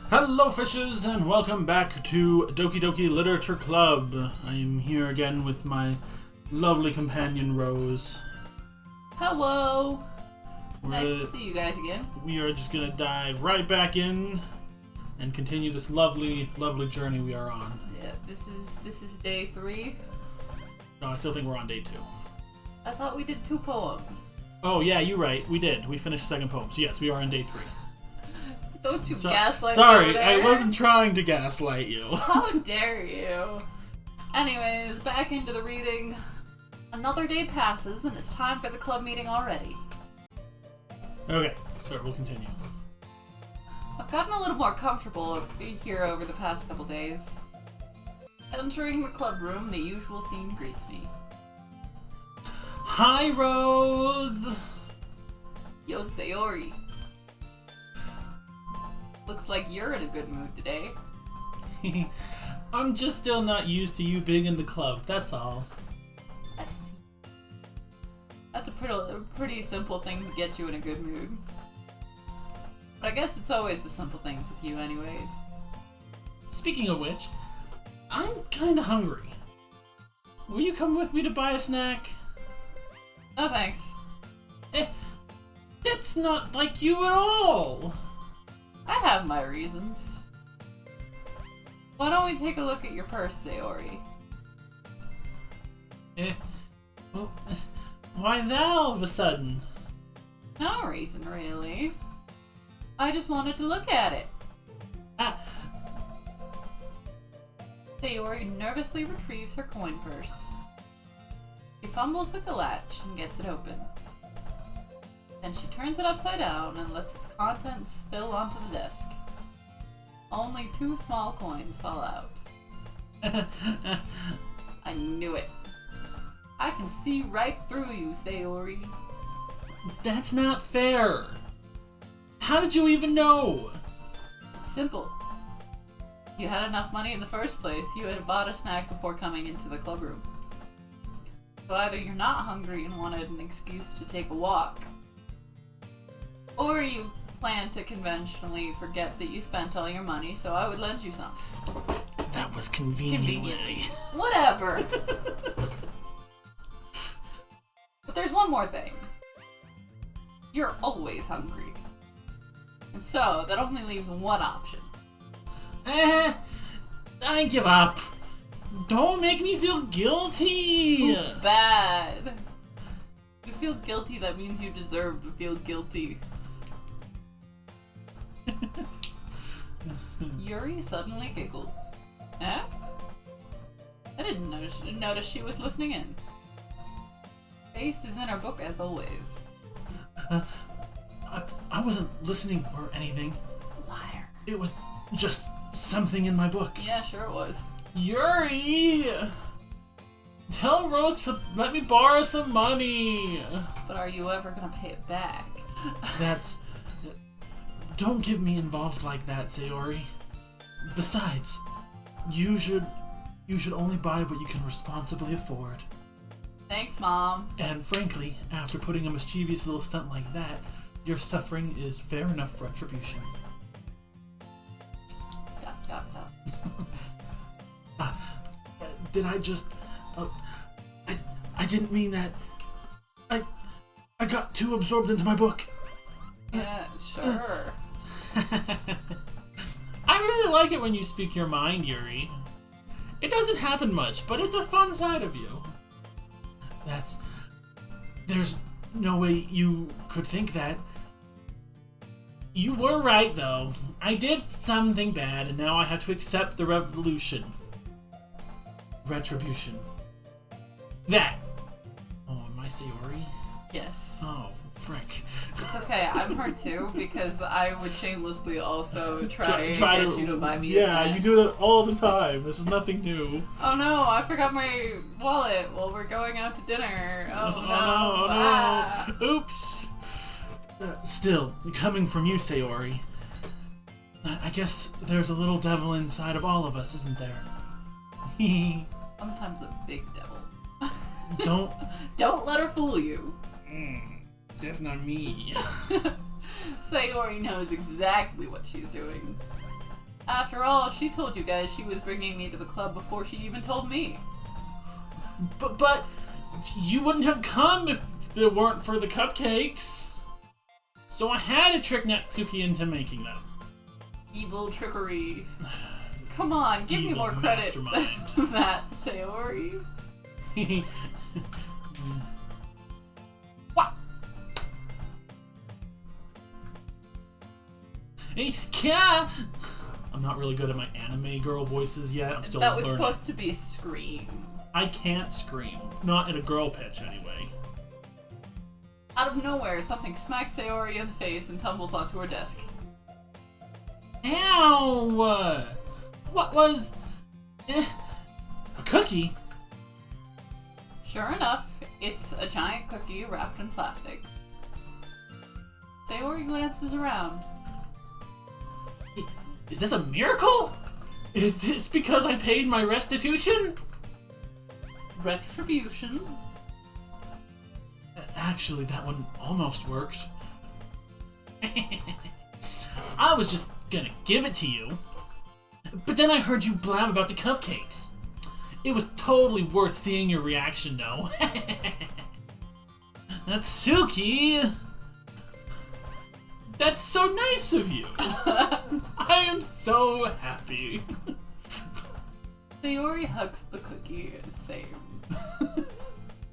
Hello fishes and welcome back to Doki Literature Club. I am here again with my lovely companion Rose. Hello! Nice to see you guys again. We are just gonna dive right back in and continue this lovely journey we are on. Yeah, this is day 3. No, I still think we're on day 2. I thought we did 2 poems. Oh yeah, you're right, we did. We finished the second poem, so yes, we are on day 3. Don't you gaslight me. Sorry, I wasn't trying to gaslight you. How dare you? Anyways, back into the reading. Another day passes and it's time for the club meeting already. Okay, so we'll continue. I've gotten a little more comfortable here over the past couple days. Entering the club room, the usual scene greets me. Hi, Rose! Yo, Sayori. Looks like you're in a good mood today. I'm just still not used to you being in the club, that's all. I see. That's a pretty simple thing to get you in a good mood. But I guess it's always the simple things with you anyways. Speaking of which, I'm kinda hungry. Will you come with me to buy a snack? No thanks. That's not like you at all! I have my reasons. Why don't we take a look at your purse, Sayori? Well, why that all of a sudden? No reason, really. I just wanted to look at it. Sayori nervously retrieves her coin purse. She fumbles with the latch and gets it open. Then she turns it upside down and lets its contents spill onto the desk. Only 2 small coins fall out. I knew it. I can see right through you, Sayori. That's not fair! How did you even know? It's simple. If you had enough money in the first place, you had bought a snack before coming into the club room. So either you're not hungry and wanted an excuse to take a walk, or you plan to conventionally forget that you spent all your money, so I would lend you some. That was conveniently. Whatever. But there's one more thing. You're always hungry. And so, that only leaves one option. I give up. Don't make me feel guilty. Ooh, bad. If you feel guilty, that means you deserve to feel guilty. Yuri suddenly giggles. Eh? I didn't notice she was listening in. Face is in her book as always. I wasn't listening or anything. Liar. It was just something in my book. Yeah, sure it was. Yuri! Tell Rose to let me borrow some money! But are you ever gonna pay it back? That's... Don't get me involved like that, Sayori. Besides, you should only buy what you can responsibly afford. Thanks, Mom. And frankly, after putting a mischievous little stunt like that, your suffering is fair enough retribution. Stop. Did I just... I didn't mean that. I got too absorbed into my book. Yeah, sure. I really like it when you speak your mind, Yuri. It doesn't happen much, but it's a fun side of you. There's no way you could think that. You were right, though. I did something bad, and now I have to accept the retribution. That. Oh, am I Sayori? Yes. Oh, frick. It's okay, I'm her too, because I would shamelessly also try and get you to buy me a snack. Yeah, you do that all the time. This is nothing new. Oh no, I forgot my wallet while we're going out to dinner. Oh no. Oops. Still, coming from you, Sayori, I guess there's a little devil inside of all of us, isn't there? Sometimes a big devil. Don't let her fool you. That's not me. Sayori knows exactly what she's doing. After all, she told you guys she was bringing me to the club before she even told me. But you wouldn't have come if it weren't for the cupcakes. So I had to trick Natsuki into making them. Evil trickery. Come on, give me more credit than that, Sayori. What? Hey, Kya! I'm not really good at my anime girl voices yet. I'm still learning. That was supposed to be Scream. I can't scream. Not in a girl pitch, anyway. Out of nowhere, something smacks Sayori in the face and tumbles onto her desk. Ow! What was... a cookie? Sure enough, it's a giant cookie wrapped in plastic. Sayori glances around. Is this a miracle? Is this because I paid my restitution? Retribution? Actually, that one almost worked. I was just gonna give it to you. But then I heard you blab about the cupcakes. It was totally worth seeing your reaction, though. Natsuki! That's so nice of you! I am so happy. Sayori hugs the cookie, same.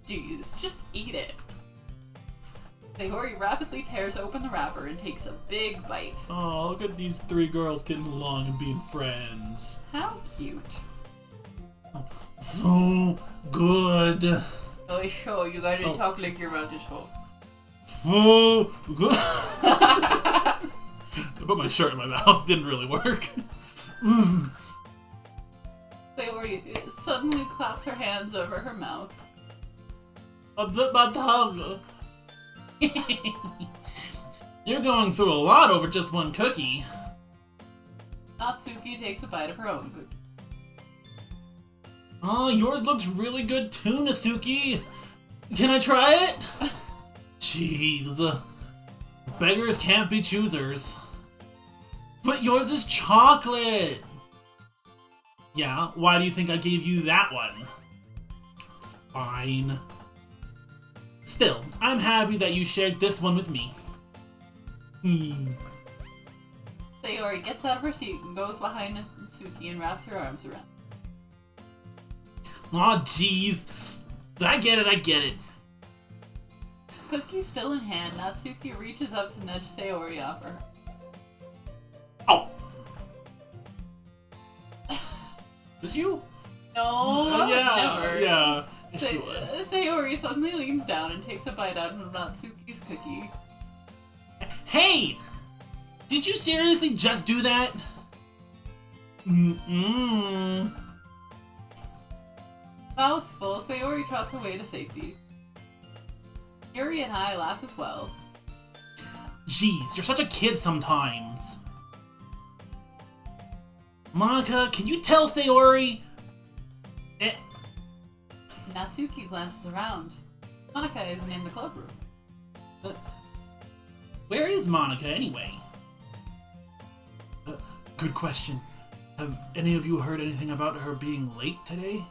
Jeez, just eat it. Sayori rapidly tears open the wrapper and takes a big bite. Oh, look at these three girls getting along and being friends. How cute. So good. Oh, sure, you gotta talk like you're about to show. So good. I put my shirt in my mouth. Didn't really work. Sayori suddenly claps her hands over her mouth. I bit my tongue. You're going through a lot over just one cookie. Natsuki takes a bite of her own cookie. Oh, yours looks really good too, Natsuki. Can I try it? Jeez. Beggars can't be choosers. But yours is chocolate. Yeah, why do you think I gave you that one? Fine. Still, I'm happy that you shared this one with me. Sayori gets out of her seat and goes behind Natsuki and wraps her arms around. Aw, jeez. I get it. Cookie still in hand, Natsuki reaches up to nudge Sayori off her. Oh! Is you? No, never. Yeah. Sayori suddenly leans down and takes a bite out of Natsuki's cookie. Hey! Did you seriously just do that? Mouthful, Sayori trots away to safety. Yuri and I laugh as well. Jeez, you're such a kid sometimes. Monica, can you tell Sayori? Natsuki glances around. Monica isn't in the club room. Where is Monica, anyway? Good question. Have any of you heard anything about her being late today?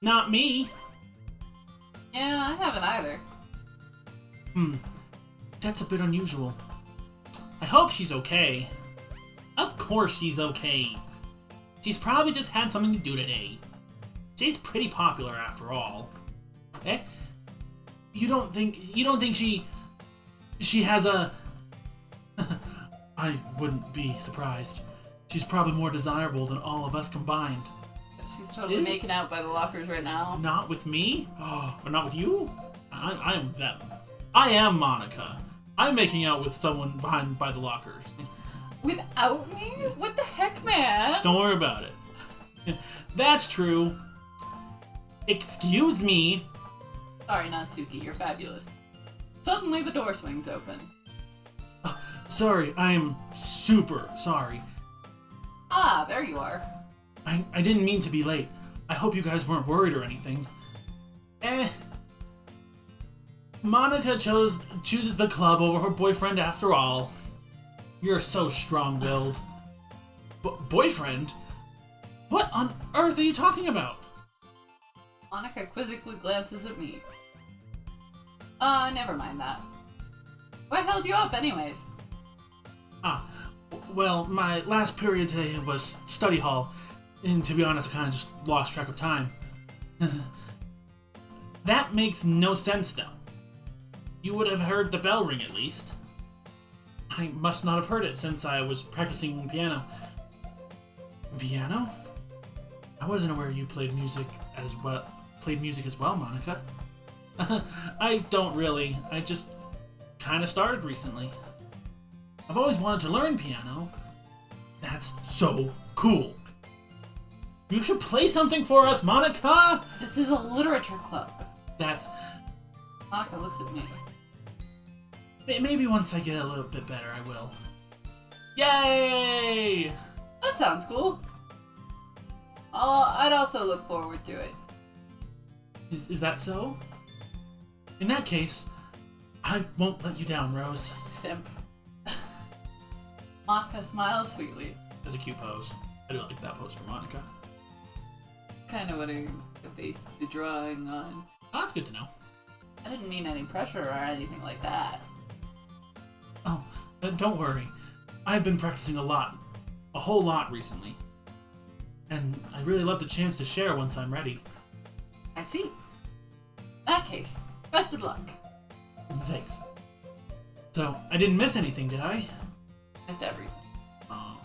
Not me. Yeah, I haven't either. That's a bit unusual. I hope she's okay. Of course she's okay. She's probably just had something to do today. She's pretty popular after all. Eh? You don't think she has a... I wouldn't be surprised. She's probably more desirable than all of us combined. She's totally making out by the lockers right now. Not with me? Oh, or not with you? I am them. I am Monica. I'm making out with someone by the lockers. Without me? What the heck, man? Shh, don't worry about it. That's true. Excuse me. Sorry, Natsuki, you're fabulous. Suddenly the door swings open. Sorry, I am super sorry. Ah, there you are. I didn't mean to be late. I hope you guys weren't worried or anything. Monica chooses the club over her boyfriend after all. You're so strong-willed. Boyfriend? What on earth are you talking about? Monica quizzically glances at me. Never mind that. What held you up, anyways? Well, my last period today was study hall, and to be honest, I kind of just lost track of time. That makes no sense, though. You would have heard the bell ring, at least. I must not have heard it since I was practicing piano. Piano? I wasn't aware you played music as well. Monica. I don't really. I just kind of started recently. I've always wanted to learn piano. That's so cool. You should play something for us, Monica! This is a literature club. That's... Monica looks at me. Maybe once I get a little bit better, I will. Yay! That sounds cool. I'd also look forward to it. Is that so? In that case, I won't let you down, Rose. Simp. Monica smiles sweetly. That's a cute pose. I do like that pose for Monica. Kind of what I based the drawing on. Oh, that's good to know. I didn't mean any pressure or anything like that. Oh, don't worry. I've been practicing a whole lot recently. And I really love the chance to share once I'm ready. I see. In that case, best of luck. Thanks. So, I didn't miss anything, did I? Missed everything. Oh.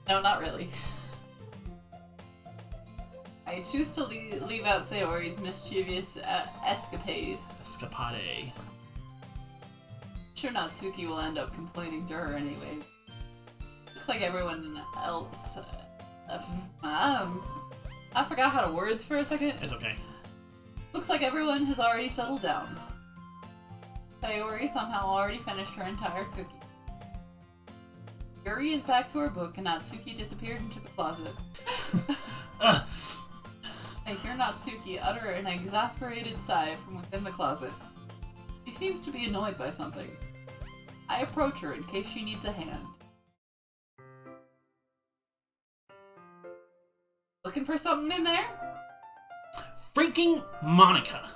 No, not really. I choose to leave out Sayori's mischievous escapade. Escapade. I'm sure Natsuki will end up complaining to her anyway. Looks like everyone else... I forgot how to words for a second. It's okay. Looks like everyone has already settled down. Sayori somehow already finished her entire cookie. Yuri is back to her book and Natsuki disappeared into the closet. I hear Natsuki utter an exasperated sigh from within the closet. She seems to be annoyed by something. I approach her in case she needs a hand. Looking for something in there? Freaking Monica!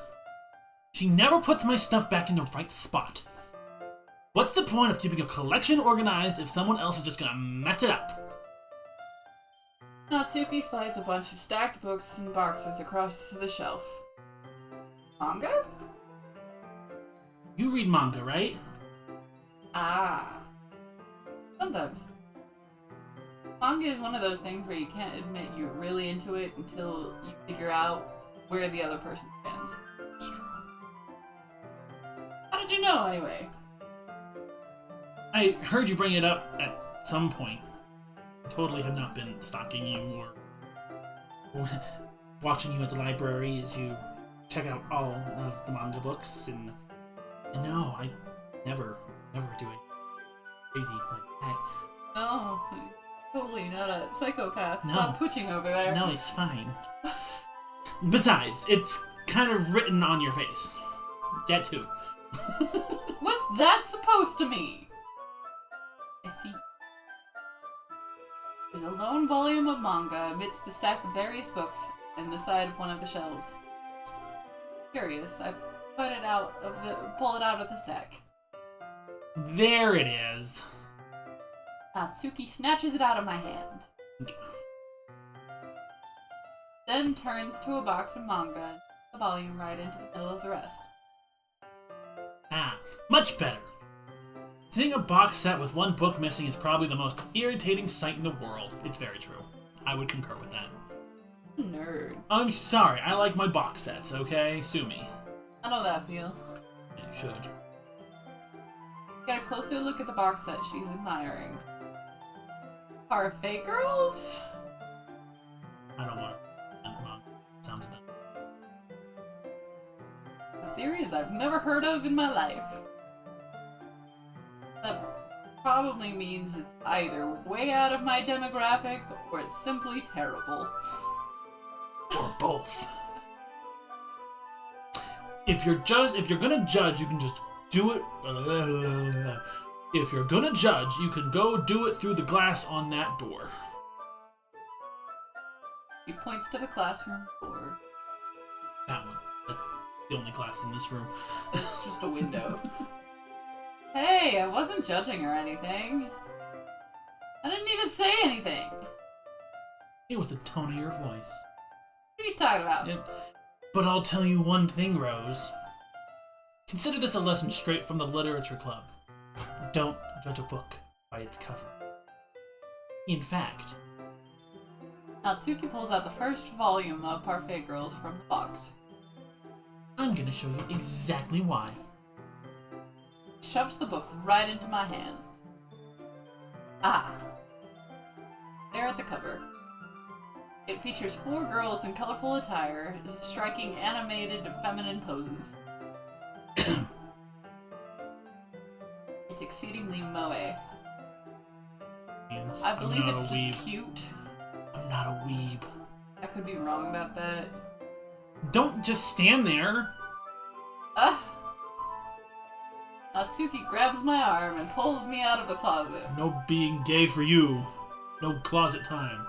She never puts my stuff back in the right spot. What's the point of keeping a collection organized if someone else is just gonna mess it up? Natsuki slides a bunch of stacked books and boxes across the shelf. Manga? You read manga, right? Ah. Sometimes. Manga is one of those things where you can't admit you're really into it until you figure out where the other person stands. It's true. How did you know, anyway? I heard you bring it up at some point. I totally have not been stalking you or watching you at the library as you check out all of the manga books, and no, I never do it crazy like that. No, totally not a psychopath. No. Stop twitching over there. No, it's fine. Besides, it's kind of written on your face. That too. What's that supposed to mean? I see. There's a lone volume of manga amidst the stack of various books in the side of one of the shelves. Curious, I pull it out of the stack. There it is. Natsuki snatches it out of my hand. Then turns to a box of manga and puts the volume right into the middle of the rest. Ah, much better. Seeing a box set with one book missing is probably the most irritating sight in the world. It's very true. I would concur with that. Nerd. I'm sorry, I like my box sets, okay? Sue me. I know that feel. Yeah, you should. Get a closer look at the box set she's admiring. Parfait Girls? I don't want to. Sounds dumb. A series I've never heard of in my life. That probably means it's either way out of my demographic or it's simply terrible. Or both. If you're gonna judge, you can just do it. If you're gonna judge, you can go do it through the glass on that door. He points to the classroom door. That one. That's the only class in this room. It's just a window. Hey, I wasn't judging or anything. I didn't even say anything. It was the tone of your voice. What are you talking about? But I'll tell you one thing, Rose. Consider this a lesson straight from the literature club. Don't judge a book by its cover. In fact... Natsuki pulls out the first volume of Parfait Girls from the box. I'm gonna show you exactly why. He shoves the book right into my hands. Ah. There at the cover. It features 4 girls in colorful attire, striking animated feminine poses. It's exceedingly moe. I believe it's just weeb. cute. I'm not a weeb. I could be wrong about that. Don't just stand there! Natsuki grabs my arm and pulls me out of the closet. No being gay for you. No closet time.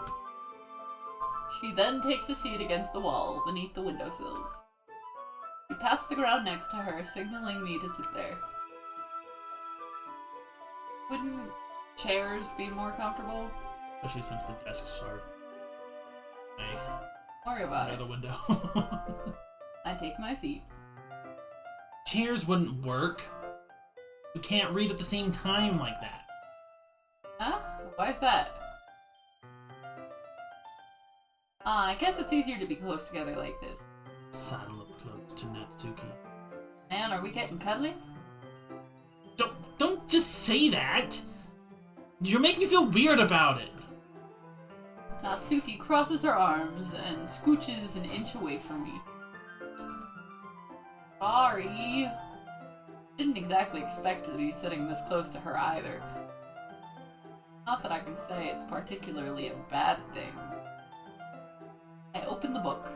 She then takes a seat against the wall beneath the windowsills. He pats the ground next to her, signaling me to sit there. Wouldn't chairs be more comfortable? Especially since the desks are... Hey, Don't worry about out it. the window. I take my seat. Chairs wouldn't work. We can't read at the same time like that. Huh? Why's that? I guess it's easier to be close together like this. Sidle up close to Natsuki. Man, are we getting cuddly? Don't just say that! You're making me feel weird about it. Natsuki crosses her arms and scooches an inch away from me. Sorry. Didn't exactly expect to be sitting this close to her either. Not that I can say it's particularly a bad thing. I open the book.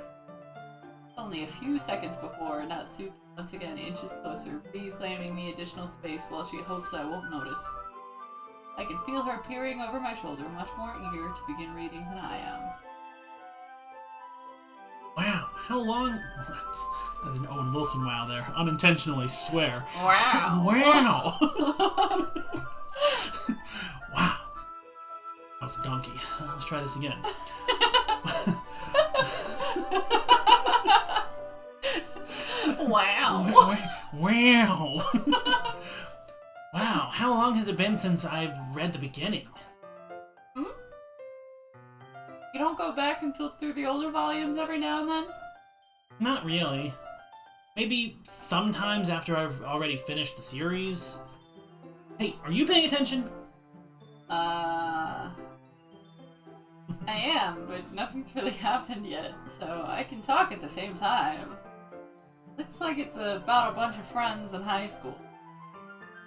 Only a few seconds before Natsuki once again inches closer, reclaiming the additional space while she hopes I won't notice. I can feel her peering over my shoulder, much more eager to begin reading than I am. Wow, how long... I did an Owen Wilson wow there. Unintentionally swear. Wow. Wow! Wow. That was a donkey. Let's try this again. Wow. Wow. Wow, how long has it been since I've read the beginning? You don't go back and flip through the older volumes every now and then? Not really. Maybe sometimes after I've already finished the series. Hey, are you paying attention? I am, but nothing's really happened yet, so I can talk at the same time. Looks like it's about a bunch of friends in high school.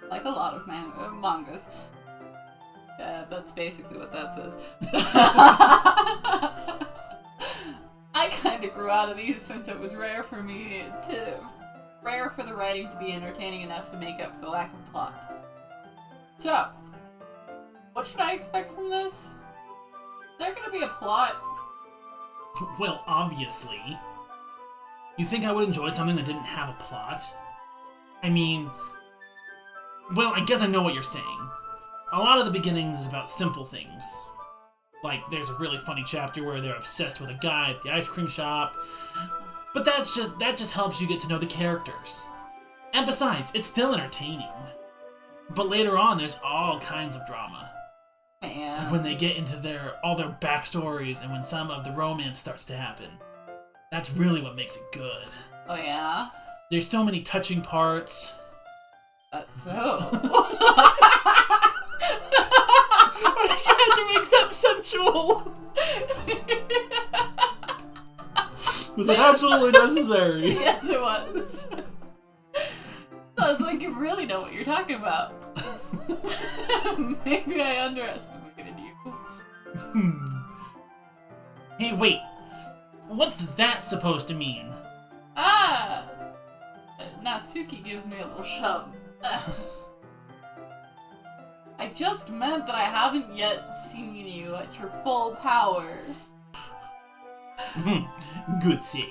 Like a lot of mangas. Yeah, that's basically what that says. I kinda grew out of these since it was rare for the writing to be entertaining enough to make up for the lack of plot. So, what should I expect from this? Is there gonna be a plot? Well, obviously. You think I would enjoy something that didn't have a plot? I mean... Well, I guess I know what you're saying. A lot of the beginnings is about simple things. Like, there's a really funny chapter where they're obsessed with a guy at the ice cream shop. But that just helps you get to know the characters. And besides, it's still entertaining. But later on, there's all kinds of drama. Man. When they get into all their backstories and when some of the romance starts to happen. That's really what makes it good. Oh yeah? There's so many touching parts. That's so. Why did you have to make that sensual? Was it absolutely necessary? Yes, it was. Sounds like you really know what you're talking about. Maybe I underestimated you. Hey, wait. What's that supposed to mean? Natsuki gives me a little shove. I just meant that I haven't yet seen you at your full power. Good save.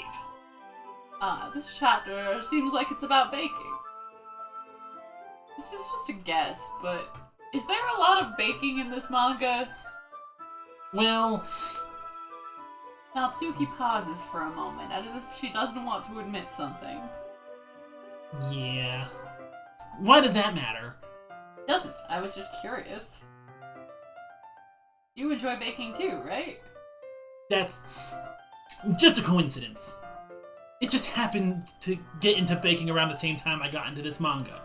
This chapter seems like it's about baking. This is just a guess, but is there a lot of baking in this manga? Well... Natsuki pauses for a moment, as if she doesn't want to admit something. Yeah. Why does that matter? Doesn't. I was just curious. You enjoy baking too, right? That's just a coincidence. It just happened to get into baking around the same time I got into this manga.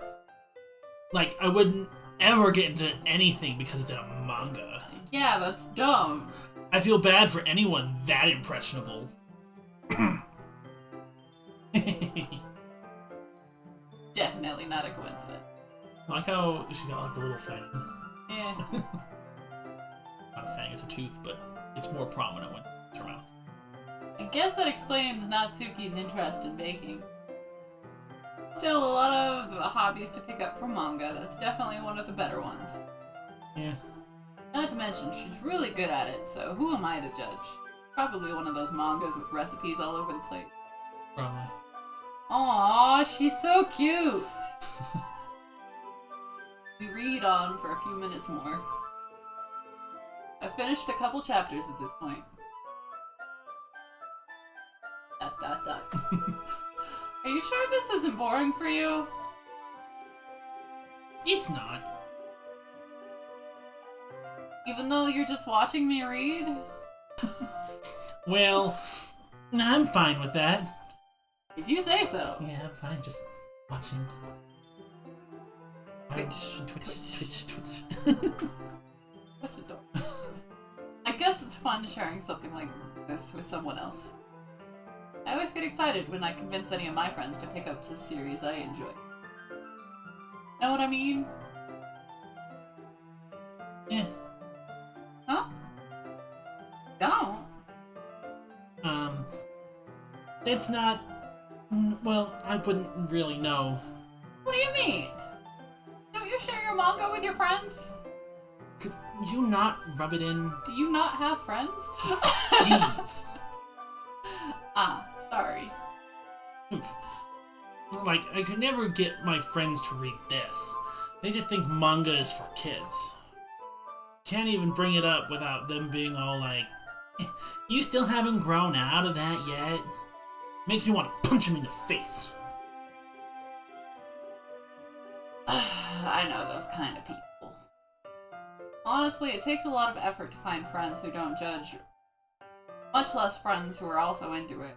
Like, I wouldn't ever get into anything because it's a manga. Yeah, that's dumb. I feel bad for anyone that impressionable. Definitely not a coincidence. I like how she's got like the little fang. Yeah. Not a fang, it's a tooth, but it's more prominent when it's her mouth. I guess that explains Natsuki's interest in baking. Still, a lot of hobbies to pick up from manga. That's definitely one of the better ones. Yeah. Not to mention, she's really good at it, so who am I to judge? Probably one of those mangas with recipes all over the place. Probably. Aww, she's so cute! We read on for a few minutes more. I've finished a couple chapters at this point. ... Are you sure this isn't boring for you? It's not. Even though you're just watching me read? Well, I'm fine with that. If you say so. Yeah, I'm fine just watching. Twitch. Twitch. I guess it's fun sharing something like this with someone else. I always get excited when I convince any of my friends to pick up a series I enjoy. Know what I mean? Yeah. Huh? Don't. That's not... Well, I wouldn't really know. What do you mean? Don't you share your manga with your friends? Could you not rub it in? Do you not have friends? Jeez. Sorry. Like, I could never get my friends to read this. They just think manga is for kids. Can't even bring it up without them being all like, you still haven't grown out of that yet? Makes me want to punch him in the face. I know those kind of people. Honestly, it takes a lot of effort to find friends who don't judge, much less friends who are also into it.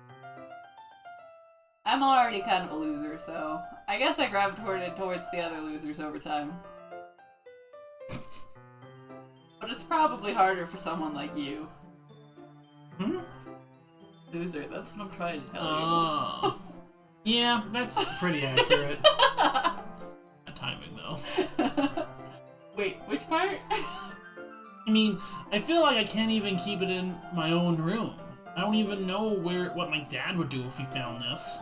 I'm already kind of a loser, so I guess I gravitated towards the other losers over time. But it's probably harder for someone like you. Hmm? Loser, that's what I'm trying to tell you. Yeah, that's pretty accurate. Not timing, though. Wait, which part? I mean, I feel like I can't even keep it in my own room. I don't even know what my dad would do if he found this.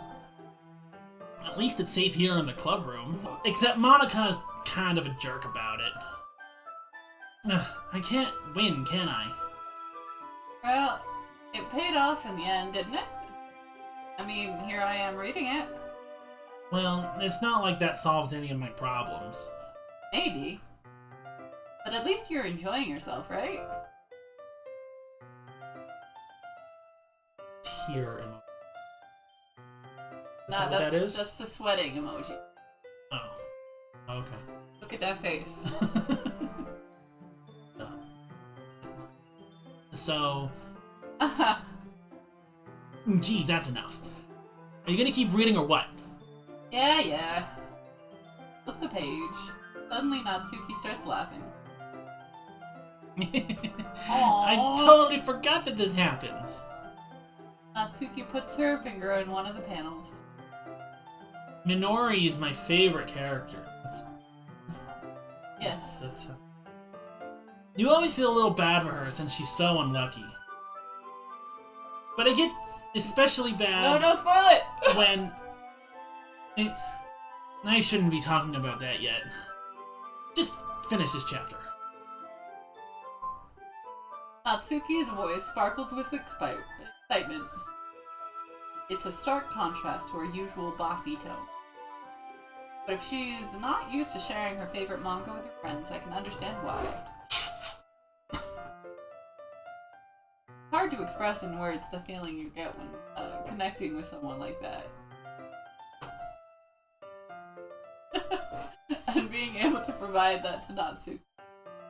At least it's safe here in the club room. Except Monika's kind of a jerk about it. I can't win, can I? Well, it paid off in the end, didn't it? I mean, here I am reading it. Well, it's not like that solves any of my problems. Maybe. But at least you're enjoying yourself, right? Tear emoji. Nah, that is? That's the sweating emoji. Oh. Okay. Look at that face. So... Geez, that's enough. Are you gonna keep reading or what? Yeah. Flip the page. Suddenly Natsuki starts laughing. I totally forgot that this happens. Natsuki puts her finger in one of the panels. Minori is my favorite character. Yes. You always feel a little bad for her since she's so unlucky. But it gets especially bad... No, don't spoil it! when... I shouldn't be talking about that yet. Just finish this chapter. Natsuki's voice sparkles with excitement. It's a stark contrast to her usual bossy tone. But if she's not used to sharing her favorite manga with her friends, I can understand why. It's hard to express in words the feeling you get when connecting with someone like that. And being able to provide that to Natsuki,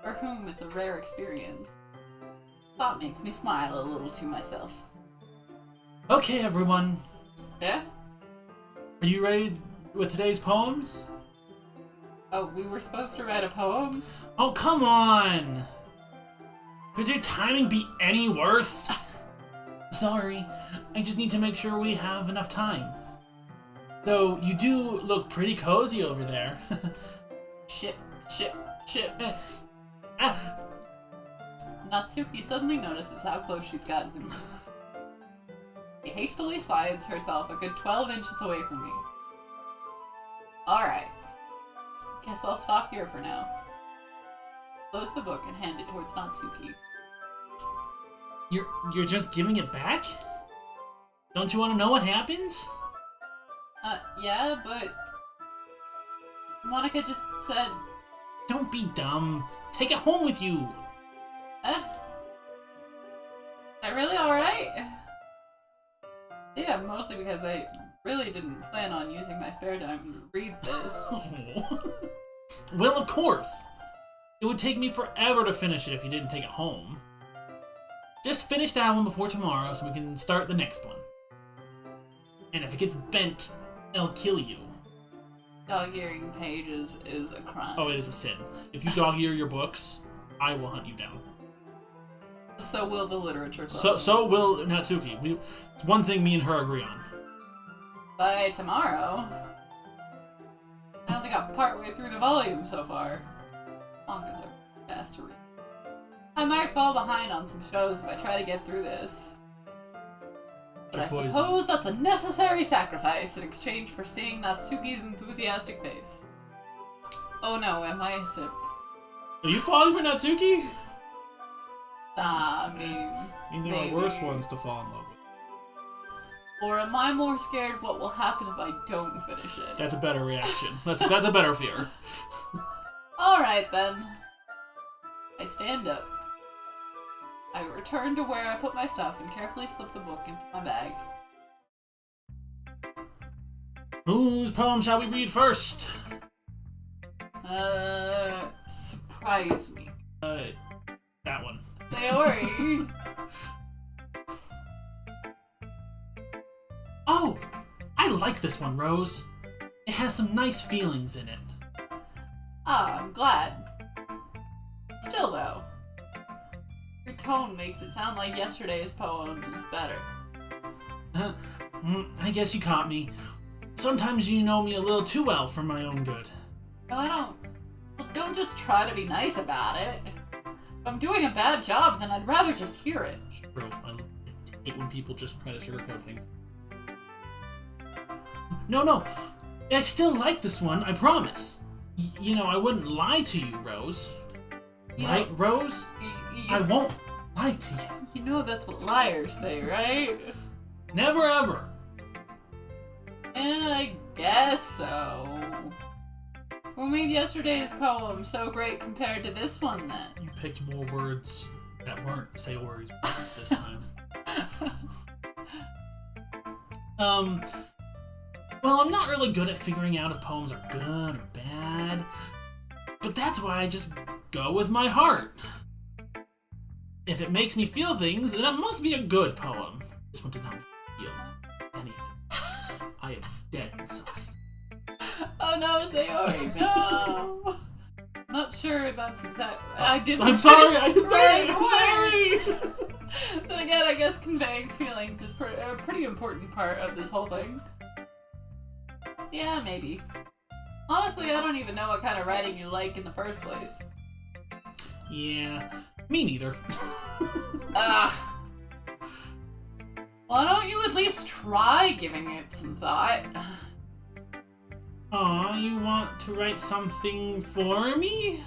for whom it's a rare experience. That makes me smile a little to myself. Okay, everyone. Yeah? Are you ready with today's poems? Oh, we were supposed to write a poem? Oh, come on! Could your timing be any worse? Sorry, I just need to make sure we have enough time. Though, you do look pretty cozy over there. Shit. Natsuki suddenly notices how close she's gotten to me. She hastily slides herself a good 12 inches away from me. Alright. Guess I'll stop here for now. Close the book and hand it towards Natsuki. You're just giving it back? Don't you want to know what happens? Yeah, but Monica just said... Don't be dumb. Take it home with you. Is that really alright? Yeah, mostly because I really didn't plan on using my spare time to read this. Well, of course. It would take me forever to finish it if you didn't take it home. Just finish that one before tomorrow so we can start the next one. And if it gets bent, it'll kill you. Dog-earing pages is a crime. Oh, it is a sin. If you dog-ear your books, I will hunt you down. So will the literature club. So will Natsuki. It's one thing me and her agree on. By tomorrow? I only got partway through the volume so far. Mangas are fast to read. I might fall behind on some shows if I try to get through this. But I suppose that's a necessary sacrifice in exchange for seeing Natsuki's enthusiastic face. Oh no, am I a sip? Are you falling for Natsuki? Nah, I mean, there maybe. are worse ones to fall in love with. Or am I more scared of what will happen if I don't finish it? That's a better reaction. That's a better fear. Alright then. I stand up. I return to where I put my stuff and carefully slip the book into my bag. Whose poem shall we read first? Surprise me. That one. Sayori! Oh! I like this one, Rose. It has some nice feelings in it. Ah, I'm glad. Still though, your tone makes it sound like yesterday's poem is better. I guess you caught me. Sometimes you know me a little too well for my own good. Well, don't just try to be nice about it. If I'm doing a bad job, then I'd rather just hear it. It's true. I hate when people just try to sugarcoat things. No. I still like this one, I promise. I wouldn't lie to you, Rose. Right, Rose? I won't lie to you. You know that's what liars say, right? Never ever. I guess so. What made yesterday's poem so great compared to this one, then? You picked more words that weren't Sayori's words this time. Well, I'm not really good at figuring out if poems are good or bad, but that's why I just go with my heart. If it makes me feel things, then it must be a good poem. This one did not feel anything. I am dead inside. Oh no, Sayori, no! Not sure that's exactly. I'm sorry! Then again, I guess conveying feelings is a pretty important part of this whole thing. Yeah, maybe. Honestly, I don't even know what kind of writing you like in the first place. Yeah, me neither. Why don't you at least try giving it some thought? Aw, you want to write something for me?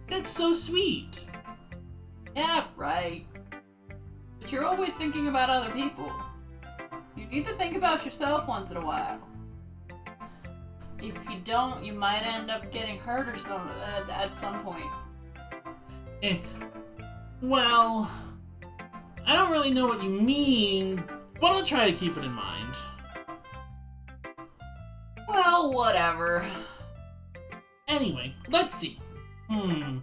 That's so sweet. Yeah, right. The but you're always thinking about other people. You need to think about yourself once in a while. If you don't, you might end up getting hurt or at some point. Well, I don't really know what you mean, but I'll try to keep it in mind. Well, whatever. Anyway, let's see. I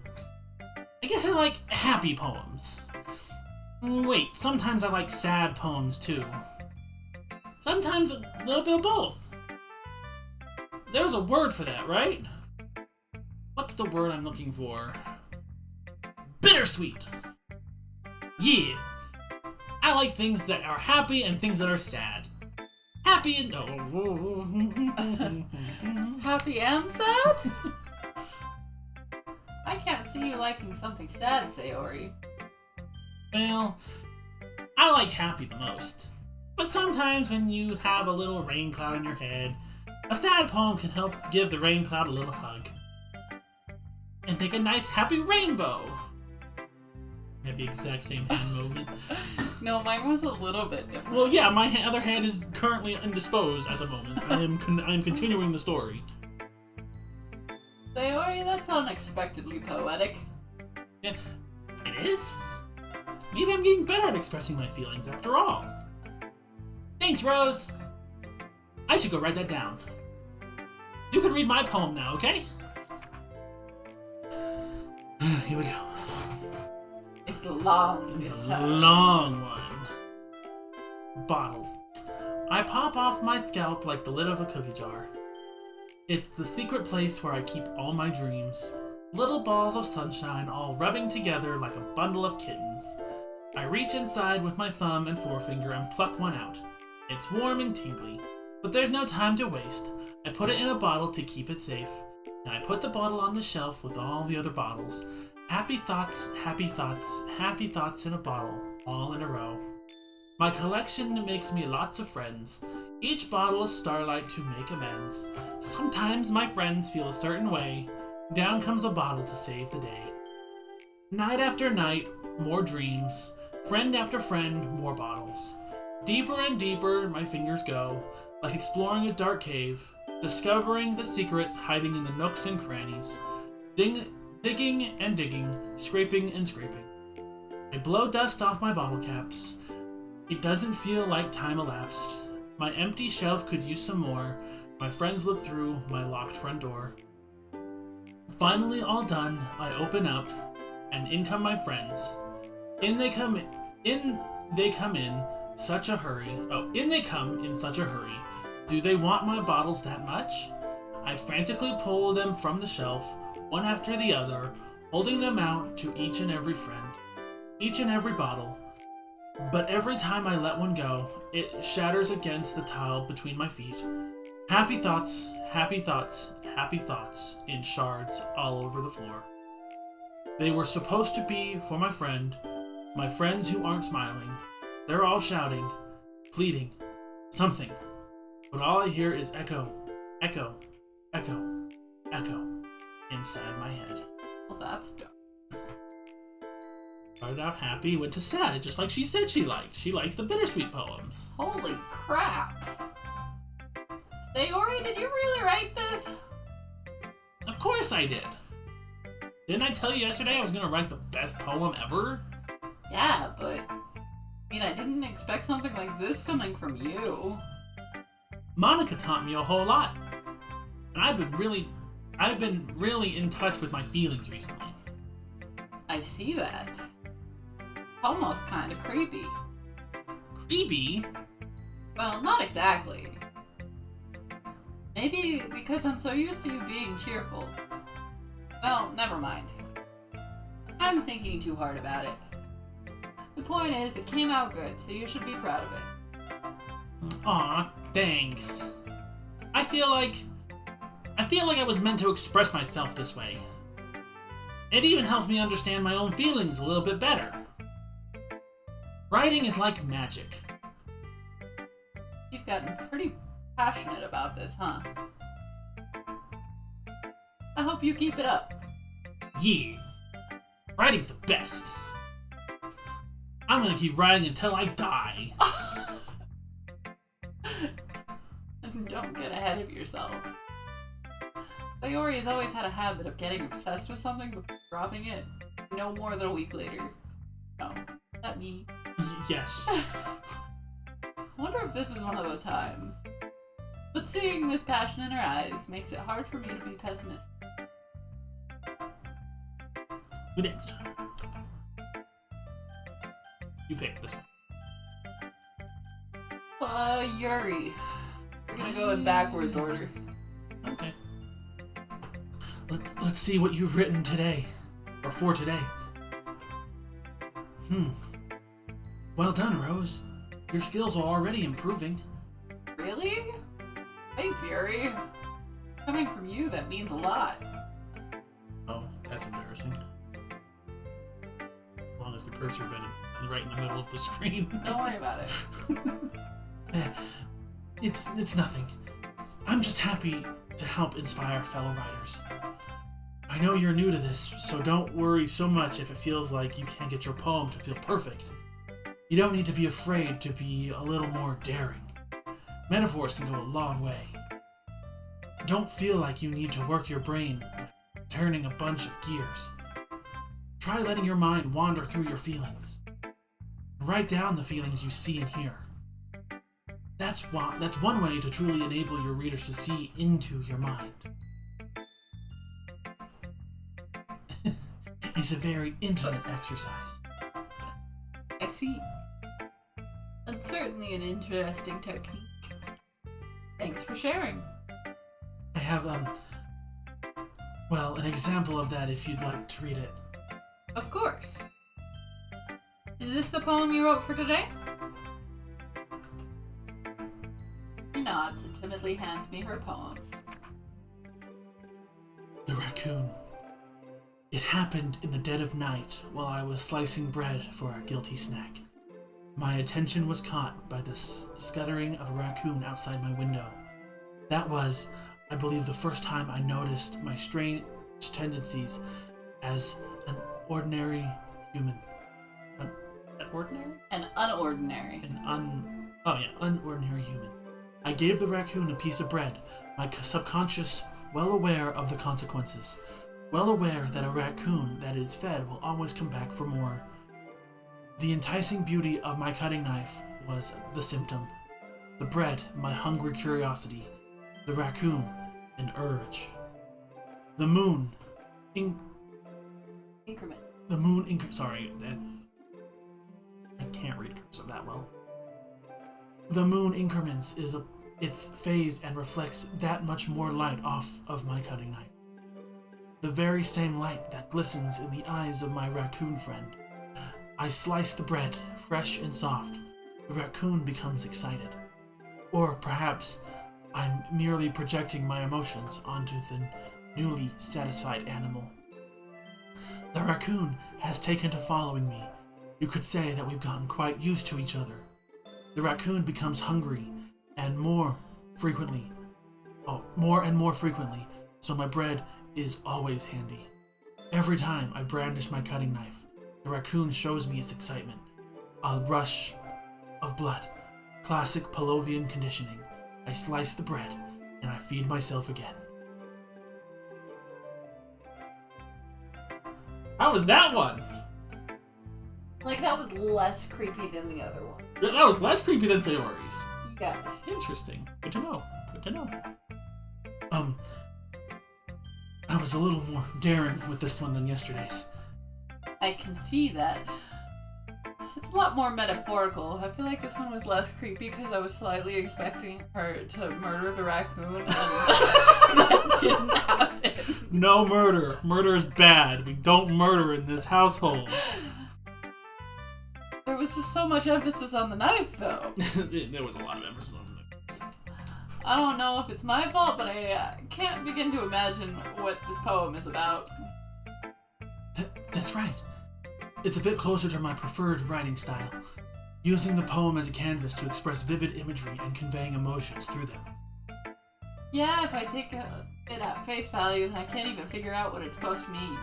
guess I like happy poems. Wait, sometimes I like sad poems too. Sometimes a little bit of both. There's a word for that, right? What's the word I'm looking for? Bittersweet! Yeah! I like things that are happy and things that are sad. Happy and... Happy and sad? I can't see you liking something sad, Sayori. Well, I like happy the most. But sometimes when you have a little rain cloud in your head, a sad poem can help give the rain cloud a little hug. And make a nice happy rainbow. We have the exact same hand movement. No, mine was a little bit different. Well, yeah, my other hand is currently indisposed at the moment. I am continuing the story. Sayori, that's unexpectedly poetic. Yeah, it is? Maybe I'm getting better at expressing my feelings after all. Thanks, Rose. I should go write that down. You can read my poem now, okay? Here we go. It's long. It's a long one. Bottles. I pop off my scalp like the lid of a cookie jar. It's the secret place where I keep all my dreams. Little balls of sunshine all rubbing together like a bundle of kittens. I reach inside with my thumb and forefinger and pluck one out. It's warm and tingly, but there's no time to waste. I put it in a bottle to keep it safe, and I put the bottle on the shelf with all the other bottles. Happy thoughts, happy thoughts, happy thoughts in a bottle, all in a row. My collection makes me lots of friends. Each bottle is starlight to make amends. Sometimes my friends feel a certain way. Down comes a bottle to save the day. Night after night, more dreams. Friend after friend, more bottles. Deeper and deeper my fingers go, like exploring a dark cave, discovering the secrets hiding in the nooks and crannies. Digging and digging, scraping and scraping. I blow dust off my bottle caps. It doesn't feel like time elapsed. My empty shelf could use some more. My friends look through my locked front door. Finally all done, I open up, and in come my friends. In they come in such a hurry. In they come in such a hurry. Do they want my bottles that much? I frantically pull them from the shelf, one after the other, holding them out to each and every friend, each and every bottle. But every time I let one go, it shatters against the tile between my feet. Happy thoughts, happy thoughts, happy thoughts in shards all over the floor. They were supposed to be for my friends who aren't smiling. They're all shouting, pleading, something. But all I hear is echo, echo, echo, echo inside my head. Well, that's dumb. Started out happy, went to sad, just like she said she liked. She likes the bittersweet poems. Holy crap. Sayori, did you really write this? Of course I did. Didn't I tell you yesterday I was gonna write the best poem ever? Yeah, but I didn't expect something like this coming from you. Monica taught me a whole lot. And I've been really in touch with my feelings recently. I see that. Almost kind of creepy. Creepy? Well, not exactly. Maybe because I'm so used to you being cheerful. Well, never mind. I'm thinking too hard about it. The point is, it came out good, so you should be proud of it. Aw, thanks. I feel like I was meant to express myself this way. It even helps me understand my own feelings a little bit better. Writing is like magic. You've gotten pretty passionate about this, huh? I hope you keep it up. Yeah. Writing's the best. I'm gonna keep writing until I die. Don't get ahead of yourself. Sayori has always had a habit of getting obsessed with something before dropping it. No more than a week later. No. Is that me? Yes. I wonder if this is one of those times. But seeing this passion in her eyes makes it hard for me to be pessimistic. Who next? You pick this one. Yuri. We're gonna go in backwards order. Okay. Let's see what you've written today. Or for today. Well done, Rose. Your skills are already improving. Really? Thanks, Yuri. Coming from you, that means a lot. Oh, that's embarrassing. As long as the cursor button right in the middle of the screen. Don't worry about it. It's nothing. I'm just happy to help inspire fellow writers. I know you're new to this, so don't worry so much if it feels like you can't get your poem to feel perfect. You don't need to be afraid to be a little more daring. Metaphors can go a long way. Don't feel like you need to work your brain like turning a bunch of gears. Try letting your mind wander through your feelings. Write down the feelings you see and hear. That's one way to truly enable your readers to see into your mind. It's a very intimate exercise. I see. That's certainly an interesting technique. Thanks for sharing. I have, an example of that if you'd like to read it. Of course. Is this the poem you wrote for today? She nods and timidly hands me her poem. The raccoon. It happened in the dead of night while I was slicing bread for a guilty snack. My attention was caught by the scuttering of a raccoon outside my window. That was, I believe, the first time I noticed my strange tendencies as an ordinary human. An unordinary. Unordinary human. I gave the raccoon a piece of bread, my subconscious well aware of the consequences. Well aware that a raccoon that is fed will always come back for more. The enticing beauty of my cutting knife was the symptom. The bread, my hungry curiosity. The raccoon, an urge. The moon, Increment. The moon, sorry, I can't read cursive that well. The moon increments its phase and reflects that much more light off of my cutting knife. The very same light that glistens in the eyes of my raccoon friend. I slice the bread, fresh and soft. The raccoon becomes excited. Or perhaps I'm merely projecting my emotions onto the newly satisfied animal. The raccoon has taken to following me. You could say that we've gotten quite used to each other. The raccoon becomes hungry, and more and more frequently, so my bread is always handy. Every time I brandish my cutting knife, the raccoon shows me its excitement. A rush of blood. Classic Pavlovian conditioning. I slice the bread, and I feed myself again. How was that one? Like, that was less creepy than the other one. That was less creepy than Sayori's. Yes. Interesting. Good to know. I was a little more daring with this one than yesterday's. I can see that. It's a lot more metaphorical. I feel like this one was less creepy because I was slightly expecting her to murder the raccoon, and that didn't happen. No murder. Murder is bad. We don't murder in this household. There was just so much emphasis on the knife, though. There was a lot of emphasis on the knife. I don't know if it's my fault, but I can't begin to imagine what this poem is about. That's right. It's a bit closer to my preferred writing style, using the poem as a canvas to express vivid imagery and conveying emotions through them. Yeah, if I take it at face value, I can't even figure out what it's supposed to mean.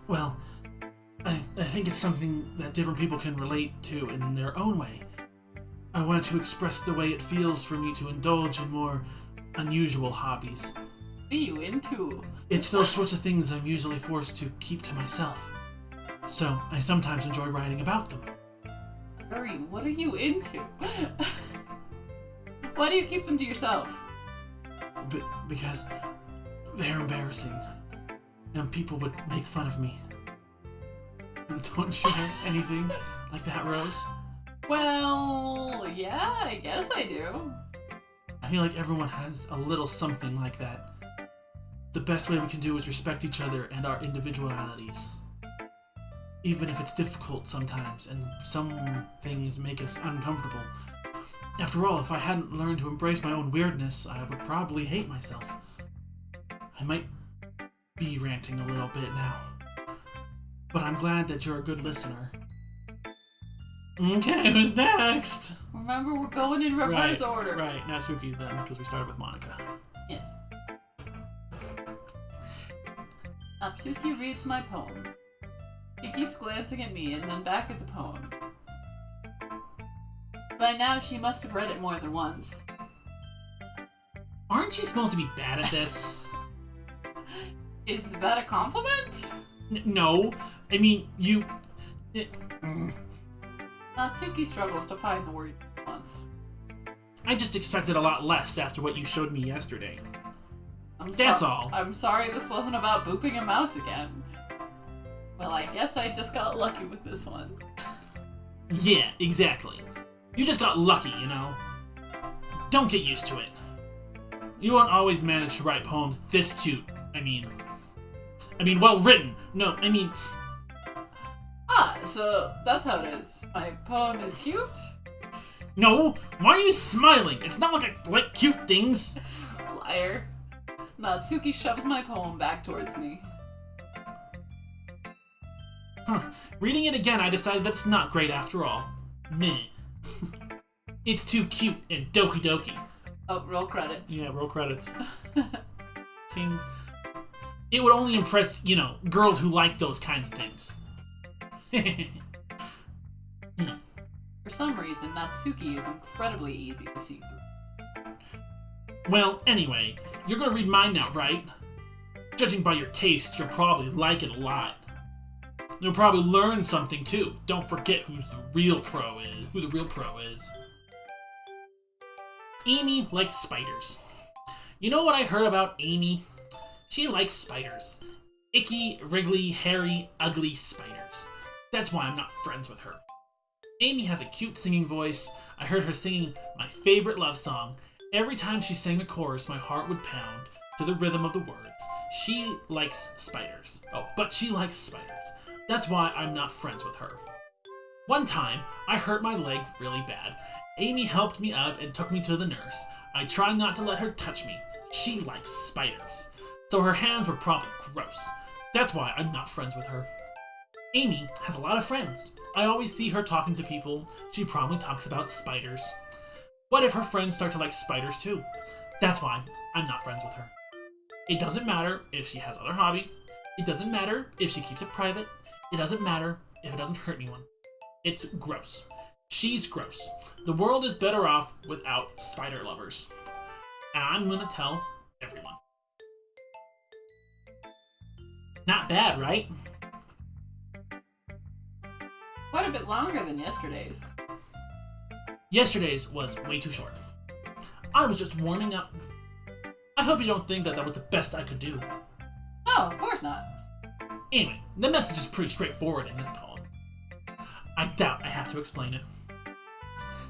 Well, I think it's something that different people can relate to in their own way. I wanted to express the way it feels for me to indulge in more unusual hobbies. What are you into? It's those sorts of things I'm usually forced to keep to myself. So, I sometimes enjoy writing about them. Hurry, what are you into? Why do you keep them to yourself? Because they're embarrassing. And people would make fun of me. Don't you have anything like that, Rose? Well, yeah, I guess I do. I feel like everyone has a little something like that. The best way we can do is respect each other and our individualities. Even if it's difficult sometimes, and some things make us uncomfortable. After all, if I hadn't learned to embrace my own weirdness, I would probably hate myself. I might be ranting a little bit now. But I'm glad that you're a good listener. Okay, who's next? Remember, we're going in reverse order. Right, Natsuki's then, because we started with Monica. Yes. Natsuki reads my poem. She keeps glancing at me and then back at the poem. By now, she must have read it more than once. Aren't you supposed to be bad at this? Is that a compliment? No. I mean, you... Natsuki struggles to find the word once. I just expected a lot less after what you showed me yesterday. That's all. I'm sorry this wasn't about booping a mouse again. Well, I guess I just got lucky with this one. Yeah, exactly. You just got lucky, you know? Don't get used to it. You won't always manage to write poems this cute. I mean, well written. No, I mean... Ah, so that's how it is. My poem is cute? No, why are you smiling? It's not like I like cute things. Liar. Natsuki shoves my poem back towards me. Reading it again, I decided that's not great after all. Meh. It's too cute and doki doki. Oh, roll credits. Yeah, roll credits. Ting. It would only impress, girls who like those kinds of things. For some reason, Natsuki is incredibly easy to see through. Well, anyway, you're gonna read mine now, right? Judging by your taste, you'll probably like it a lot. You'll probably learn something too. Don't forget who the real pro is. Amy likes spiders. You know what I heard about Amy? She likes spiders. Icky, wriggly, hairy, ugly spiders. That's why I'm not friends with her. Amy has a cute singing voice. I heard her singing my favorite love song. Every time she sang the chorus, my heart would pound to the rhythm of the words. She likes spiders. Oh, but she likes spiders. That's why I'm not friends with her. One time, I hurt my leg really bad. Amy helped me up and took me to the nurse. I try not to let her touch me. She likes spiders. Though her hands were probably gross. That's why I'm not friends with her. Amy has a lot of friends. I always see her talking to people. She probably talks about spiders. What if her friends start to like spiders too? That's why I'm not friends with her. It doesn't matter if she has other hobbies. It doesn't matter if she keeps it private. It doesn't matter if it doesn't hurt anyone. It's gross. She's gross. The world is better off without spider lovers. And I'm gonna tell everyone. Not bad, right? Quite a bit longer than yesterday's. Yesterday's was way too short. I was just warming up. I hope you don't think that was the best I could do. No, of course not. Anyway, the message is pretty straightforward in this poem. I doubt I have to explain it.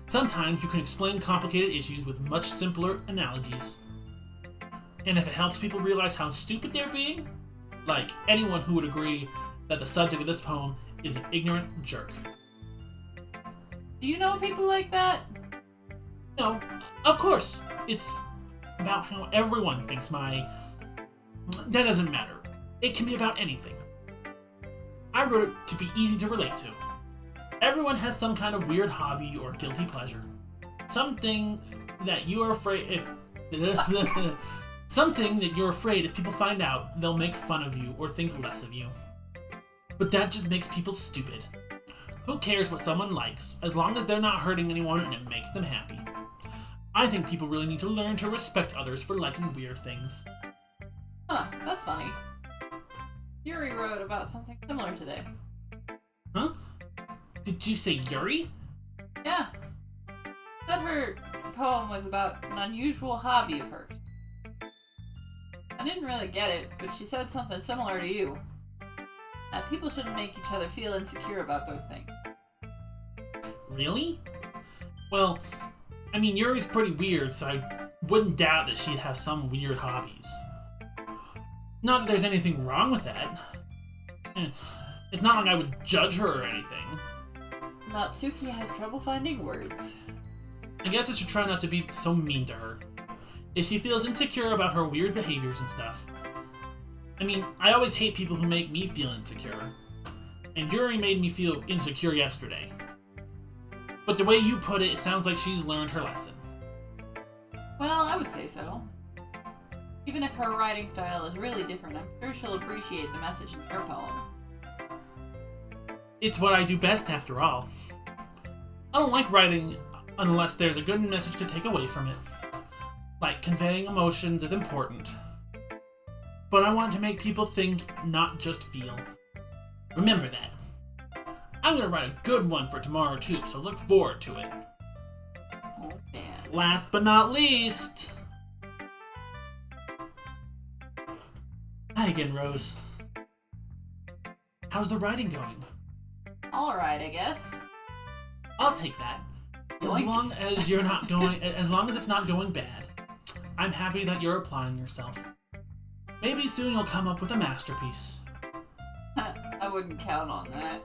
Sometimes you can explain complicated issues with much simpler analogies. And if it helps people realize how stupid they're being, like anyone who would agree that the subject of this poem is an ignorant jerk. Do you know people like that? No, of course. It's about how everyone thinks That doesn't matter. It can be about anything. I wrote it to be easy to relate to. Everyone has some kind of weird hobby or guilty pleasure. Something that you're afraid if people find out, they'll make fun of you or think less of you. But that just makes people stupid. Who cares what someone likes, as long as they're not hurting anyone and it makes them happy? I think people really need to learn to respect others for liking weird things. Huh, that's funny. Yuri wrote about something similar today. Huh? Did you say Yuri? Yeah. Said her poem was about an unusual hobby of hers. I didn't really get it, but she said something similar to you. That people shouldn't make each other feel insecure about those things. Really? Well, I mean, Yuri's pretty weird, so I wouldn't doubt that she'd have some weird hobbies. Not that there's anything wrong with that. It's not like I would judge her or anything. Natsuki has trouble finding words. I guess I should try not to be so mean to her. If she feels insecure about her weird behaviors and stuff. I mean, I always hate people who make me feel insecure. And Yuri made me feel insecure yesterday. But the way you put it, it sounds like she's learned her lesson. Well, I would say so. Even if her writing style is really different, I'm sure she'll appreciate the message in your poem. It's what I do best, after all. I don't like writing unless there's a good message to take away from it. Like, conveying emotions is important. But I want to make people think, not just feel. Remember that. I'm gonna write a good one for tomorrow too, so look forward to it. Oh man. Last but not least... Hi again, Rose. How's the writing going? Alright, I guess. I'll take that. As Yoink. long as you're not going, as long as it's not going bad. I'm happy that you're applying yourself. Maybe soon you'll come up with a masterpiece. I wouldn't count on that.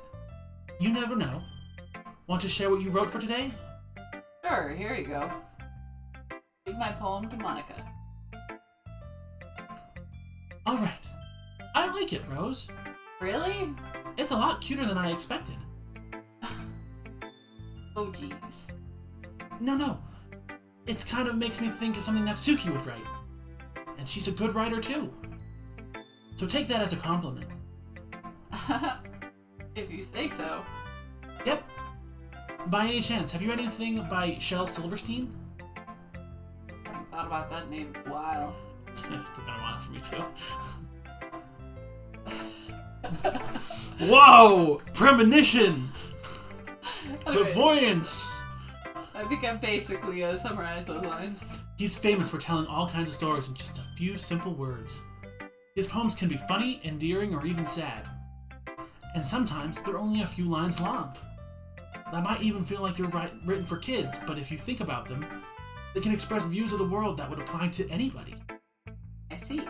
You never know. Want to share what you wrote for today? Sure, here you go. Read my poem to Monica. Alright. I like it, Rose. Really? It's a lot cuter than I expected. Oh jeez. No. It kind of makes me think of something Natsuki would write. And she's a good writer too. So take that as a compliment. If you say so. Yep. By any chance, have you read anything by Shel Silverstein? I haven't thought about that name in a while. It's been a while for me too. Whoa! Premonition! Clairvoyance! I think I basically summarized those lines. He's famous for telling all kinds of stories in just a few simple words. His poems can be funny, endearing, or even sad. And sometimes they're only a few lines long. That might even feel like you're written for kids, but if you think about them, they can express views of the world that would apply to anybody. I see.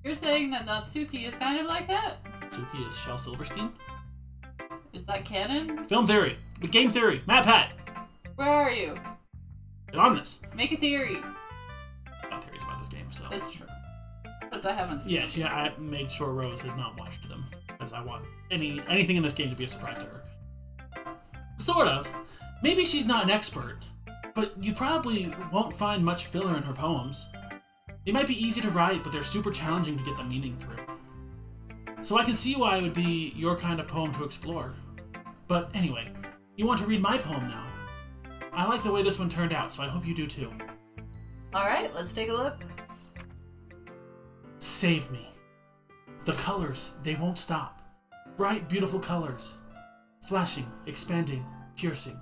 You're saying that Natsuki is kind of like that? Natsuki is Shel Silverstein? Is that canon? Film theory. Game theory. Matt Pat. Where are you? Get on this. Make a theory. I have theories about this game, so... That's true. But I haven't seen it. Yeah, I made sure Rose has not watched them, because I want anything in this game to be a surprise to her. Sort of. Maybe she's not an expert, but you probably won't find much filler in her poems. They might be easy to write, but they're super challenging to get the meaning through. So I can see why it would be your kind of poem to explore. But anyway, you want to read my poem now. I like the way this one turned out, so I hope you do too. Alright, let's take a look. Save me. The colors, they won't stop. Bright, beautiful colors. Flashing, expanding, piercing.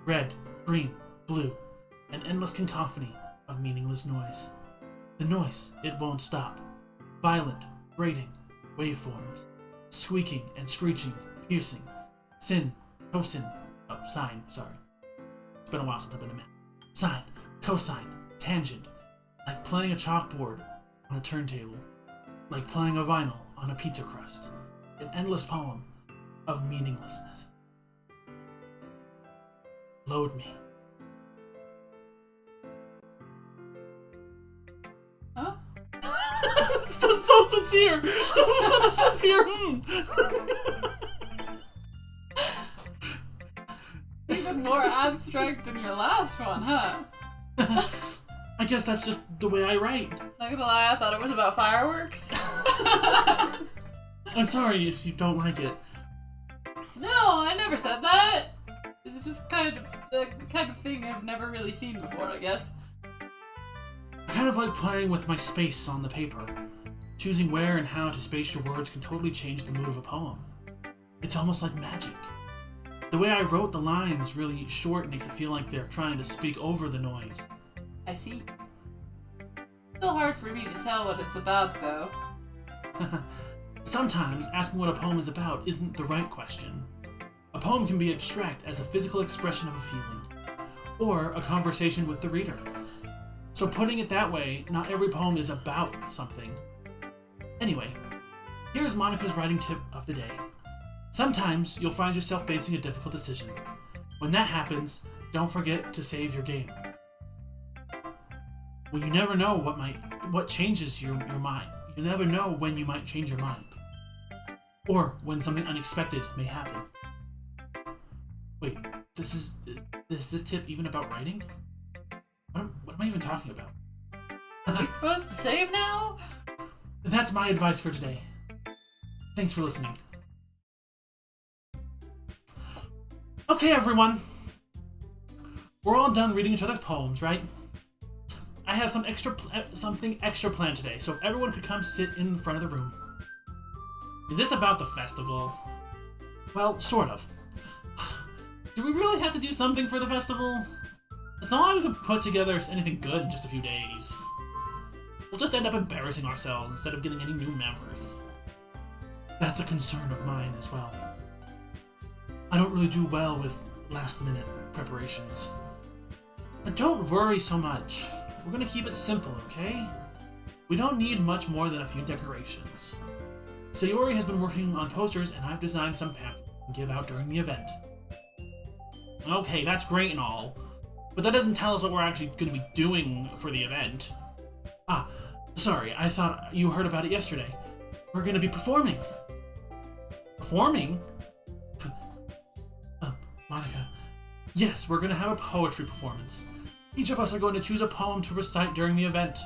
Red, green, blue. An endless cacophony of meaningless noise. The noise, it won't stop. Violent, grating, waveforms. Squeaking and screeching, piercing. Sin, cosine. Oh, sine, sorry. It's been a while since I've been a man. Sine, cosine, tangent. Like playing a chalkboard on a turntable. Like playing a vinyl on a pizza crust. An endless poem of meaninglessness. Load me. Huh? So sincere! Such a sincere Even more abstract than your last one, huh? I guess that's just the way I write. Not gonna lie, I thought it was about fireworks. I'm sorry if you don't like it. No, I never said that. It's just kind of the kind of thing I've never really seen before, I guess. I kind of like playing with my space on the paper. Choosing where and how to space your words can totally change the mood of a poem. It's almost like magic. The way I wrote the lines really short makes it feel like they're trying to speak over the noise. I see. Still hard for me to tell what it's about, though. Sometimes asking what a poem is about isn't the right question. A poem can be abstract as a physical expression of a feeling, or a conversation with the reader. So putting it that way, not every poem is about something. Anyway, here's Monika's writing tip of the day. Sometimes you'll find yourself facing a difficult decision. When that happens, don't forget to save your game. Well, you never know what changes your mind. You never know when you might change your mind. Or when something unexpected may happen. Wait, is this tip even about writing? What am I even talking about? Are we supposed to save now? That's my advice for today. Thanks for listening. Okay, everyone. We're all done reading each other's poems, right? I have something extra planned today, so if everyone could come sit in front of the room. Is this about the festival? Well, sort of. Do we really have to do something for the festival? It's not like we can put together anything good in just a few days. We'll just end up embarrassing ourselves instead of getting any new members. That's a concern of mine as well. I don't really do well with last-minute preparations. But don't worry so much. We're gonna keep it simple, okay? We don't need much more than a few decorations. Sayori has been working on posters, and I've designed some pamphlets to give out during the event. Okay, that's great and all, but that doesn't tell us what we're actually going to be doing for the event. Ah, sorry, I thought you heard about it yesterday. We're going to be performing. Performing? Monika. Yes, we're going to have a poetry performance. Each of us are going to choose a poem to recite during the event.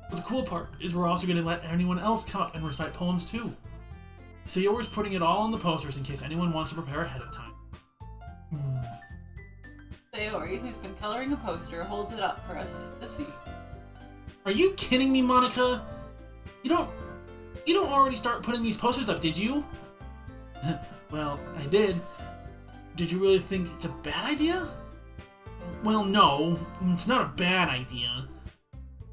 But the cool part is we're also going to let anyone else come up and recite poems too. Sayori's putting it all on the posters in case anyone wants to prepare ahead of time. Sayori, who's been coloring a poster, holds it up for us to see. Are you kidding me, Monika? You don't already start putting these posters up, did you? Well, I did. Did you really think it's a bad idea? Well, no, it's not a bad idea.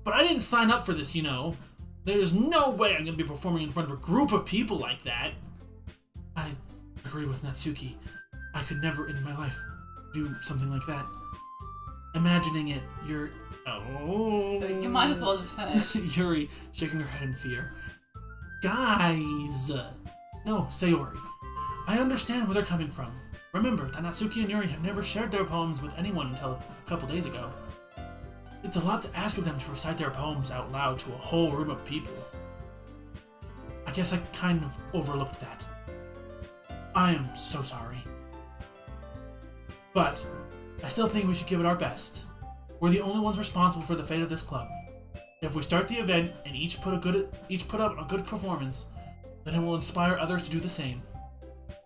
But I didn't sign up for this, you know. There's no way I'm going to be performing in front of a group of people like that. I agree with Natsuki. I could never in my life do something like that. Imagining it, you're... Oh... You might as well just finish. Yuri shaking her head in fear. Guys! No, Sayori. I understand where they're coming from. Remember that Natsuki and Yuri have never shared their poems with anyone until a couple days ago. It's a lot to ask of them to recite their poems out loud to a whole room of people. I guess I kind of overlooked that. I am so sorry. But I still think we should give it our best. We're the only ones responsible for the fate of this club. If we start the event and each put up a good performance, then it will inspire others to do the same.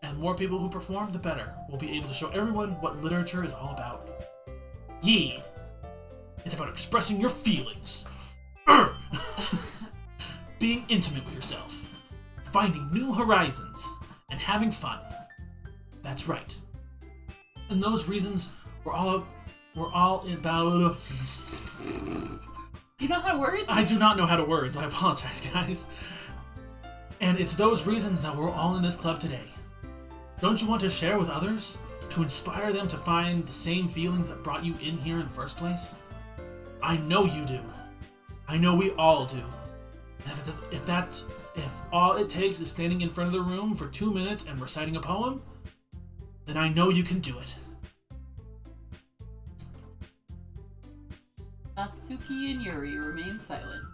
And the more people who perform, the better. We'll be able to show everyone what literature is all about. Yeah! It's about expressing your feelings. Being intimate with yourself. Finding new horizons. And having fun. That's right. And those reasons we're all about... Do you know how to words? I do not know how to words. I apologize, guys. And it's those reasons that we're all in this club today. Don't you want to share with others? To inspire them to find the same feelings that brought you in here in the first place? I know you do. I know we all do. And if all it takes is standing in front of the room for 2 minutes and reciting a poem, then I know you can do it. Natsuki and Yuri remain silent.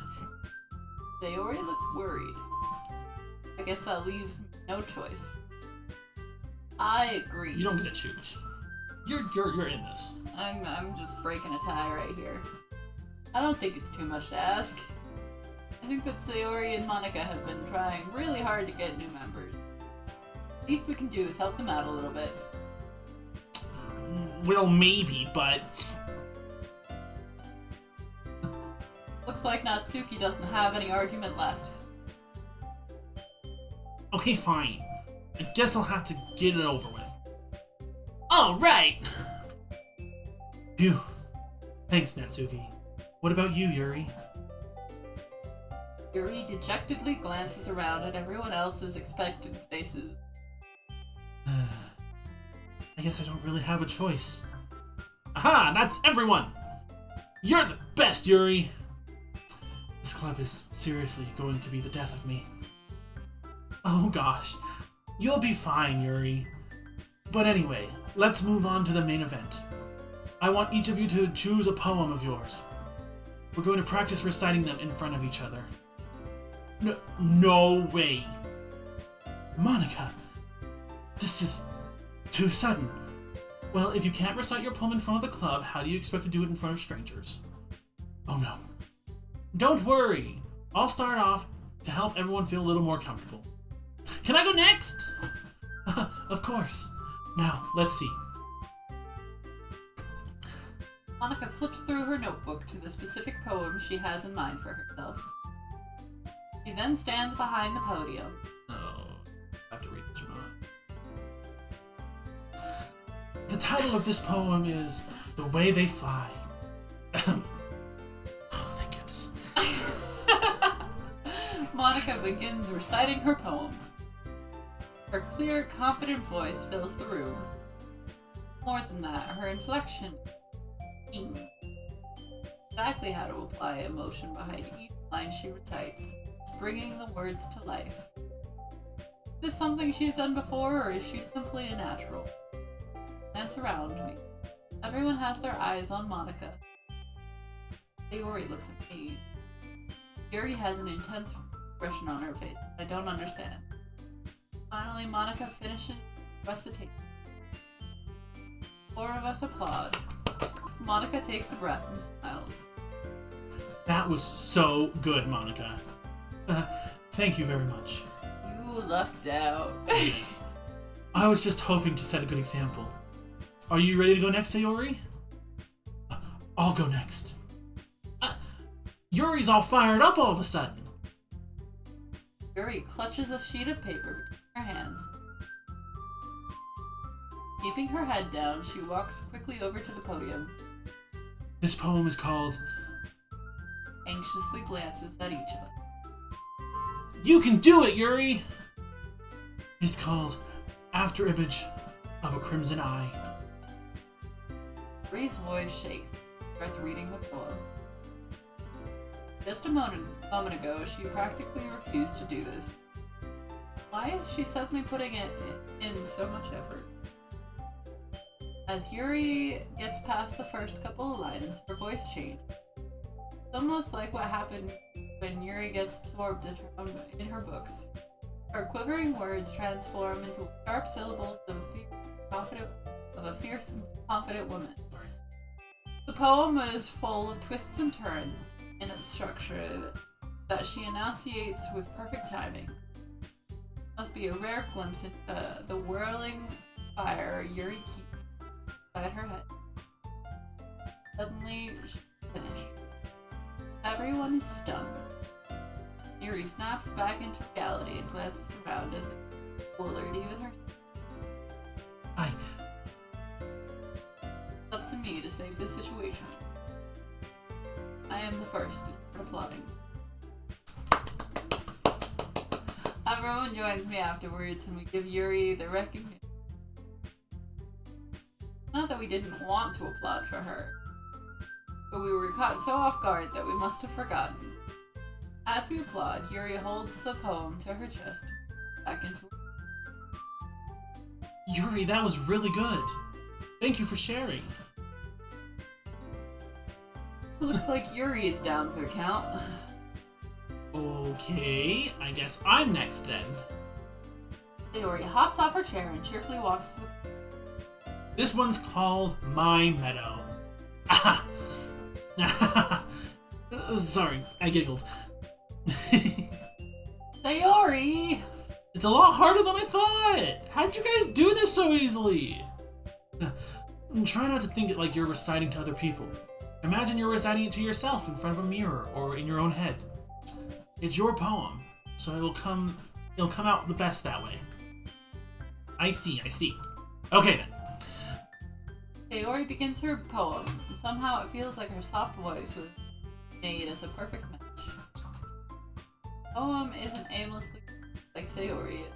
Sayori looks worried. I guess that leaves no choice. I agree. You don't get to choose. You're in this. I'm just breaking a tie right here. I don't think it's too much to ask. I think that Sayori and Monica have been trying really hard to get new members. Least we can do is help them out a little bit. Well, maybe, but... Looks like Natsuki doesn't have any argument left. Okay, fine. I guess I'll have to get it over with. Alright! Phew. Thanks, Natsuki. What about you, Yuri? Yuri dejectedly glances around at everyone else's expectant faces. I guess I don't really have a choice. Aha! That's everyone! You're the best, Yuri! This club is seriously going to be the death of me. Oh gosh. You'll be fine, Yuri. But anyway, let's move on to the main event. I want each of you to choose a poem of yours. We're going to practice reciting them in front of each other. No way. Monica, this is too sudden. Well, if you can't recite your poem in front of the club, how do you expect to do it in front of strangers? Oh no. Don't worry. I'll start off to help everyone feel a little more comfortable. Can I go next? Of course. Now, let's see. Monica flips through her notebook to the specific poem she has in mind for herself. She then stands behind the podium. Oh, I have to read this or not. The title of this poem is The Way They Fly. Oh, thank goodness. Monica begins reciting her poem. Her clear, confident voice fills the room. More than that, her inflection exactly how to apply emotion behind each line she recites, bringing the words to life. Is this something she's done before, or is she simply a natural? Glance around me. Everyone has their eyes on Monica. Sayori looks at me. Yuri has an intense expression on her face I don't understand. Finally, Monica finishes recitation. Four of us applaud. Monica takes a breath and smiles. That was so good, Monica. Thank you very much. You lucked out. I was just hoping to set a good example. Are you ready to go next, Sayori? I'll go next. Yuri's all fired up all of a sudden. Yuri clutches a sheet of paper between her hands. Keeping her head down, she walks quickly over to the podium. This poem is called... Anxiously glances at each of them. You can do it, Yuri! It's called After Image of a Crimson Eye. Yuri's voice shakes. Starts reading the poem. Just a moment ago, she practically refused to do this. Why is she suddenly putting in so much effort? As Yuri gets past the first couple of lines, her voice changes. It's almost like what happened when Yuri gets absorbed in her books. Her quivering words transform into sharp syllables of a fierce and confident woman. The poem is full of twists and turns in its structure that she enunciates with perfect timing. Must be a rare glimpse into the whirling fire Yuri keeps inside her head. Suddenly, she's finished. Everyone is stunned. Yuri snaps back into reality and glances around as if to alert even her. It's up to me to save this situation. I am the first to start applauding. Everyone joins me afterwards and we give Yuri the recognition. Not that we didn't want to applaud for her, but we were caught so off guard that we must have forgotten. As we applaud, Yuri holds the poem to her chest, back into her. Yuri, that was really good. Thank you for sharing. Looks like Yuri is down for the count. Okay, I guess I'm next then. Sayori hops off her chair and cheerfully walks to the... This one's called My Meadow. Aha! Sorry, I giggled. Sayori! It's a lot harder than I thought! How did you guys do this so easily? Try not to think it like you're reciting to other people. Imagine you're reciting it to yourself in front of a mirror or in your own head. It's your poem, so it'll come out the best that way. I see. Okay then. Sayori begins her poem. Somehow it feels like her soft voice was made as a perfect match. The poem isn't aimlessly like Sayori is.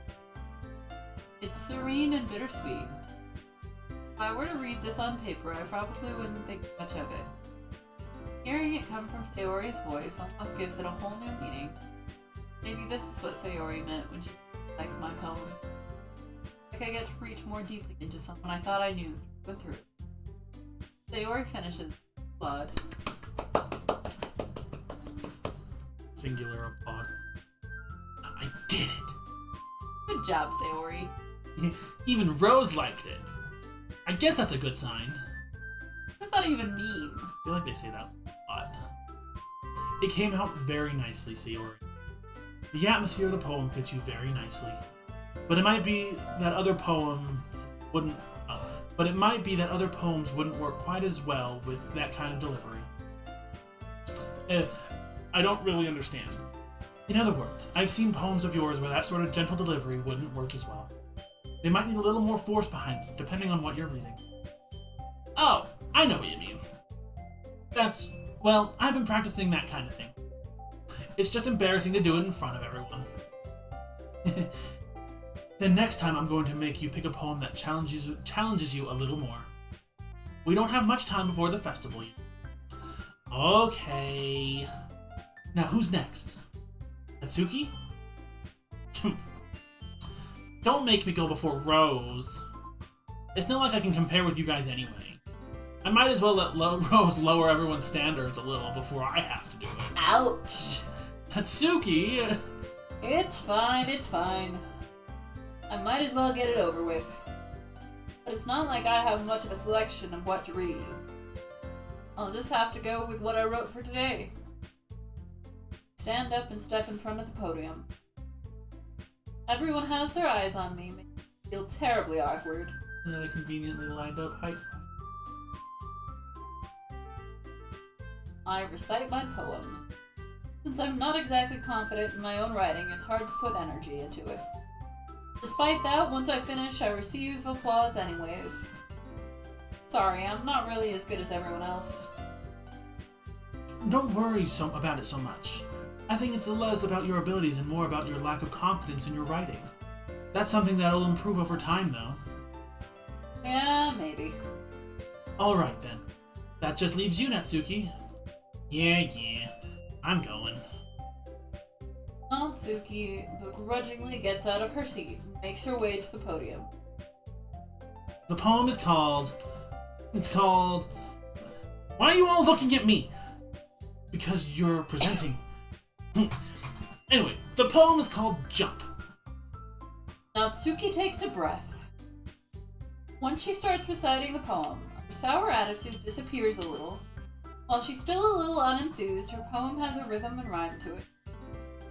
It's serene and bittersweet. If I were to read this on paper, I probably wouldn't think much of it. Hearing it come from Sayori's voice almost gives it a whole new meaning. Maybe this is what Sayori meant when she likes my poems. Like I get to reach more deeply into someone I thought I knew through and through. Sayori finishes. Blood. Singular applaud. I did it! Good job, Sayori. Even Rose liked it. I guess that's a good sign. What does that even mean? I feel like they say that a lot. It came out very nicely, Sayori. The atmosphere of the poem fits you very nicely. But it might be that other poems wouldn't work quite as well with that kind of delivery. I don't really understand. In other words, I've seen poems of yours where that sort of gentle delivery wouldn't work as well. They might need a little more force behind them, depending on what you're reading. Oh, I know what you mean. I've been practicing that kind of thing. It's just embarrassing to do it in front of everyone. Then next time I'm going to make you pick a poem that challenges you a little more. We don't have much time before the festival yet. Okay. Now who's next? Natsuki? Don't make me go before Rose. It's not like I can compare with you guys anyway. I might as well let Rose lower everyone's standards a little before I have to do it. Ouch! Natsuki! It's fine. I might as well get it over with. But it's not like I have much of a selection of what to read. I'll just have to go with what I wrote for today. Stand up and step in front of the podium. Everyone has their eyes on me, making me feel terribly awkward. Another conveniently lined up height. I recite my poem. Since I'm not exactly confident in my own writing, it's hard to put energy into it. Despite that, once I finish, I receive applause anyways. Sorry, I'm not really as good as everyone else. Don't worry about it so much. I think it's less about your abilities and more about your lack of confidence in your writing. That's something that'll improve over time, though. Yeah, maybe. Alright then. That just leaves you, Natsuki. Yeah, I'm going. Natsuki begrudgingly gets out of her seat and makes her way to the podium. The poem is called... Why are you all looking at me? Because you're presenting. Anyway, the poem is called Jump. Natsuki takes a breath. Once she starts reciting the poem, her sour attitude disappears a little. While she's still a little unenthused, her poem has a rhythm and rhyme to it.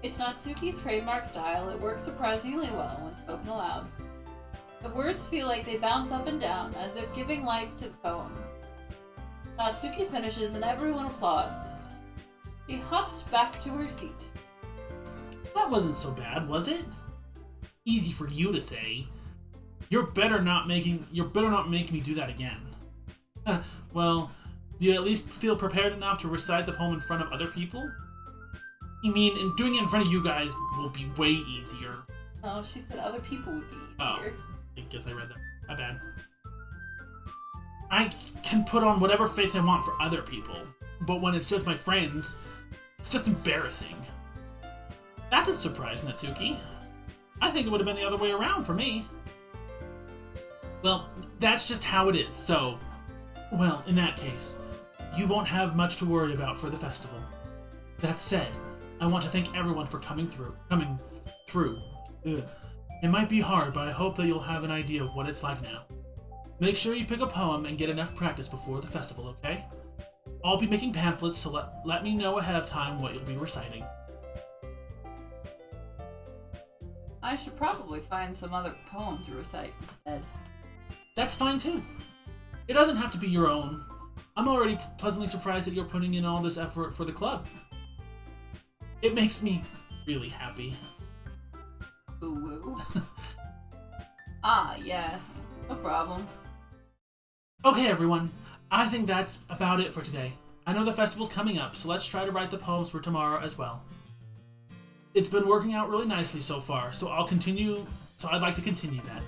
It's Natsuki's trademark style. It works surprisingly well when spoken aloud. The words feel like they bounce up and down, as if giving life to the poem. Natsuki finishes and everyone applauds. She huffs back to her seat. That wasn't so bad, was it? Easy for you to say. You better not make me do that again. Well, do you at least feel prepared enough to recite the poem in front of other people? You mean, and doing it in front of you guys will be way easier. Oh, she said other people would be easier. Oh, I guess I read that. My bad. I can put on whatever face I want for other people, but when it's just my friends, it's just embarrassing. That's a surprise, Natsuki. I think it would have been the other way around for me. Well, that's just how it is, so... Well, in that case, you won't have much to worry about for the festival. That said, I want to thank everyone for coming through. Ugh. It might be hard, but I hope that you'll have an idea of what it's like now. Make sure you pick a poem and get enough practice before the festival, okay? I'll be making pamphlets, so let me know ahead of time what you'll be reciting. I should probably find some other poem to recite instead. That's fine too. It doesn't have to be your own. I'm already pleasantly surprised that you're putting in all this effort for the club. It makes me really happy. Woo-woo. Ah, yeah. No problem. Okay, everyone. I think that's about it for today. I know the festival's coming up, so let's try to write the poems for tomorrow as well. It's been working out really nicely so far, so I'd like to continue that.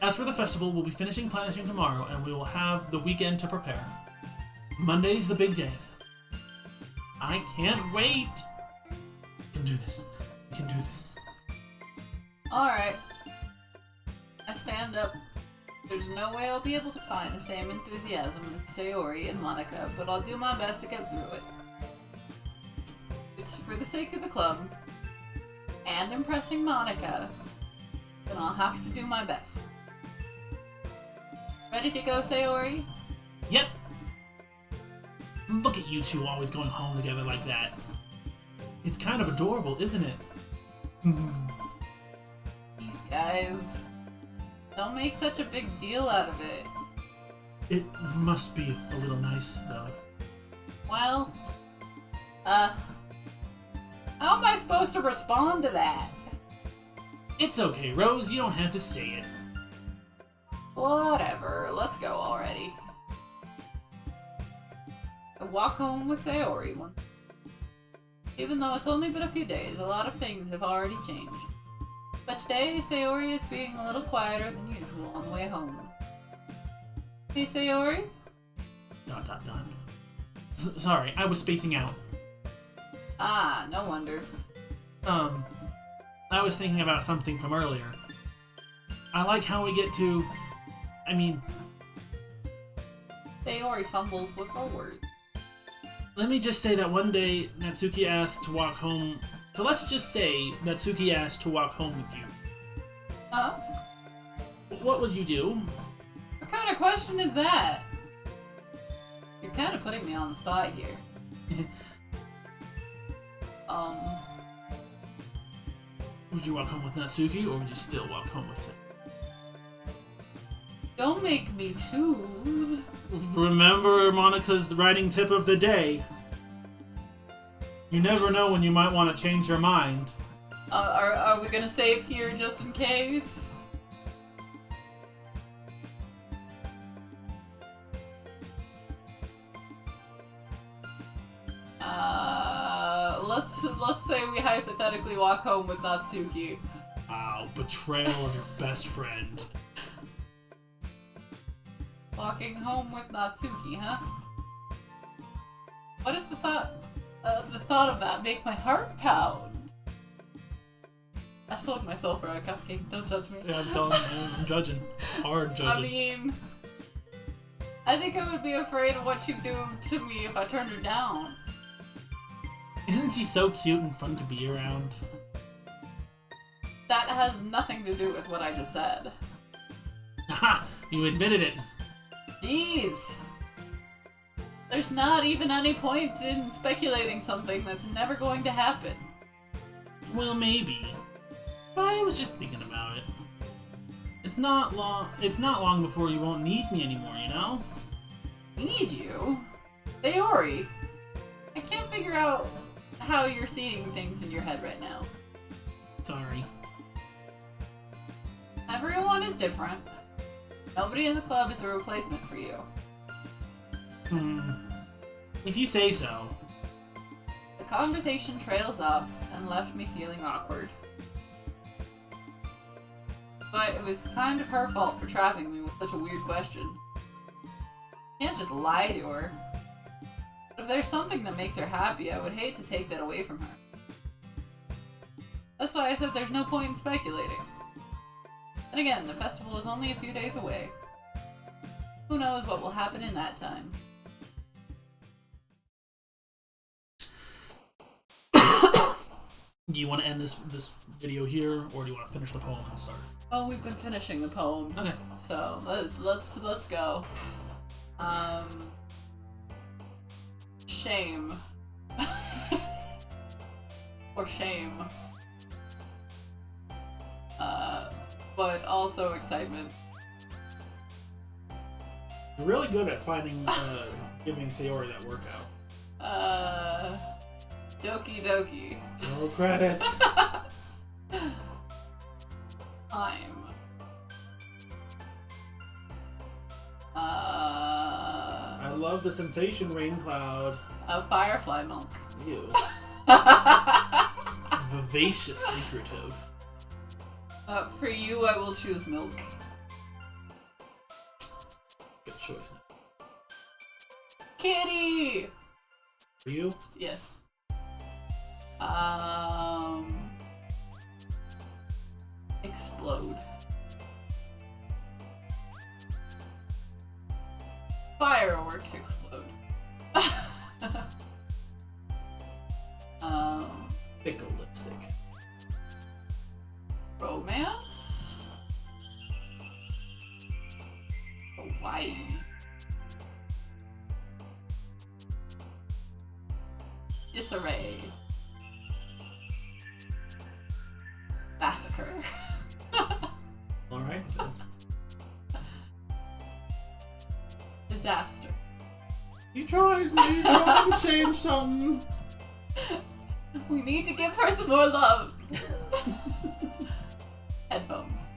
As for the festival, we'll be finishing planning tomorrow, and we will have the weekend to prepare. Monday's the big day. I can't wait! We can do this. We can do this. Alright. I stand up. There's no way I'll be able to find the same enthusiasm as Sayori and Monica, but I'll do my best to get through it. It's for the sake of the club, and impressing Monica, then I'll have to do my best. Ready to go, Sayori? Yep! Look at you two always going home together like that. It's kind of adorable, isn't it? These guys. Don't make such a big deal out of it. It must be a little nice, though. Well, how am I supposed to respond to that? It's okay, Rose. You don't have to say it. Whatever. Let's go already. I walk home with Sayori one. Even though it's only been a few days, a lot of things have already changed. But today, Sayori is being a little quieter than usual on the way home. Hey, Sayori? ... Sorry, I was spacing out. Ah, no wonder. I was thinking about something from earlier. I like how we get to... Sayori fumbles with her words. Let me just say that one day, Natsuki asked to walk home... So let's just say Natsuki asked to walk home with you. Huh? What would you do? What kind of question is that? You're kind of putting me on the spot here. Would you walk home with Natsuki, or would you still walk home with him? Don't make me choose. Remember Monica's writing tip of the day. You never know when you might want to change your mind. Are we gonna save here just in case? Let's say we hypothetically walk home with Natsuki. Wow, betrayal of your best friend. Walking home with Natsuki, huh? What is the thought of that make my heart pound? I sold myself for a cupcake, don't judge me. Yeah, I'm judging. Hard judging. I think I would be afraid of what she'd do to me if I turned her down. Isn't she so cute and fun to be around? That has nothing to do with what I just said. Haha! You admitted it! Jeez! There's not even any point in speculating something that's never going to happen. Well, maybe. But I was just thinking about it. It's not long before you won't need me anymore, you know? Need you? Sayori! I can't figure out how you're seeing things in your head right now. Sorry. Everyone is different. Nobody in the club is a replacement for you. If you say so. The conversation trails off and left me feeling awkward. But it was kind of her fault for trapping me with such a weird question. I can't just lie to her. But if there's something that makes her happy, I would hate to take that away from her. That's why I said there's no point in speculating. And again, the festival is only a few days away. Who knows what will happen in that time? Do you want to end this video here, or do you want to finish the poem and start? Oh, we've been finishing the poem. Okay. So let's go. Shame. Or shame. But also excitement. You're really good at finding, giving Sayori that workout. Doki Doki. No credits. I'm. I love the sensation rain cloud. A firefly milk. Ew. Vivacious, secretive. For you, I will choose milk. Good choice. Kitty! For you? Yes. Explode. Fireworks explode. Pickle lipstick. Romance. Hawaii. Disarray. Massacre. Alright. Disaster. You tried to change something. We need to give her some more love. Headphones.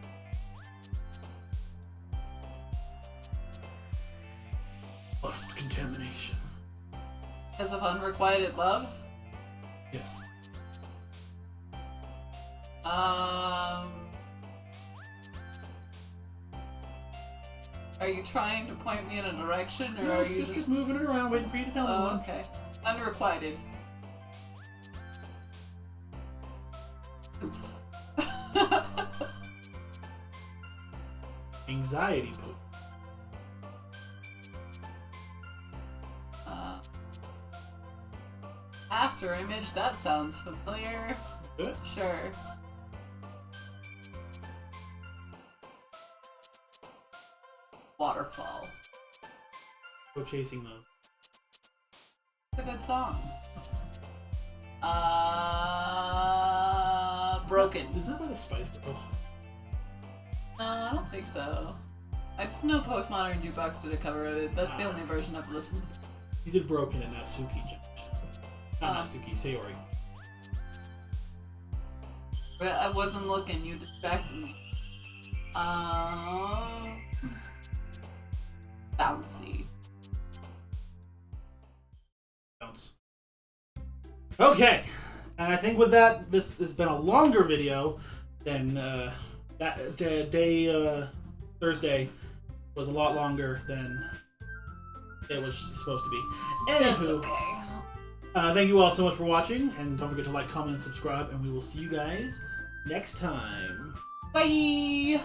Lust contamination. Because of unrequited love? Yes. Are you trying to point me in a direction, or are you just keep moving it around, waiting for you to tell me Oh, one. okay. Unrequited. Anxiety poop. After image, that sounds familiar. Good. Sure. Waterfall. Go chasing those. It's a good song. Broken. Is that by the Spice Girls? No, I don't think so. I just know Postmodern Jukebox did a cover of it. That's the only version I've listened to. You did Broken and Natsuki. Not Natsuki, Sayori. But I wasn't looking, you distracted me. Bouncy. Bounce. Okay, and I think with that, this has been a longer video than that day. Thursday was a lot longer than it was supposed to be. That's Anywho, okay. thank you all so much for watching, and don't forget to like, comment, and subscribe, and we will see you guys next time. Bye!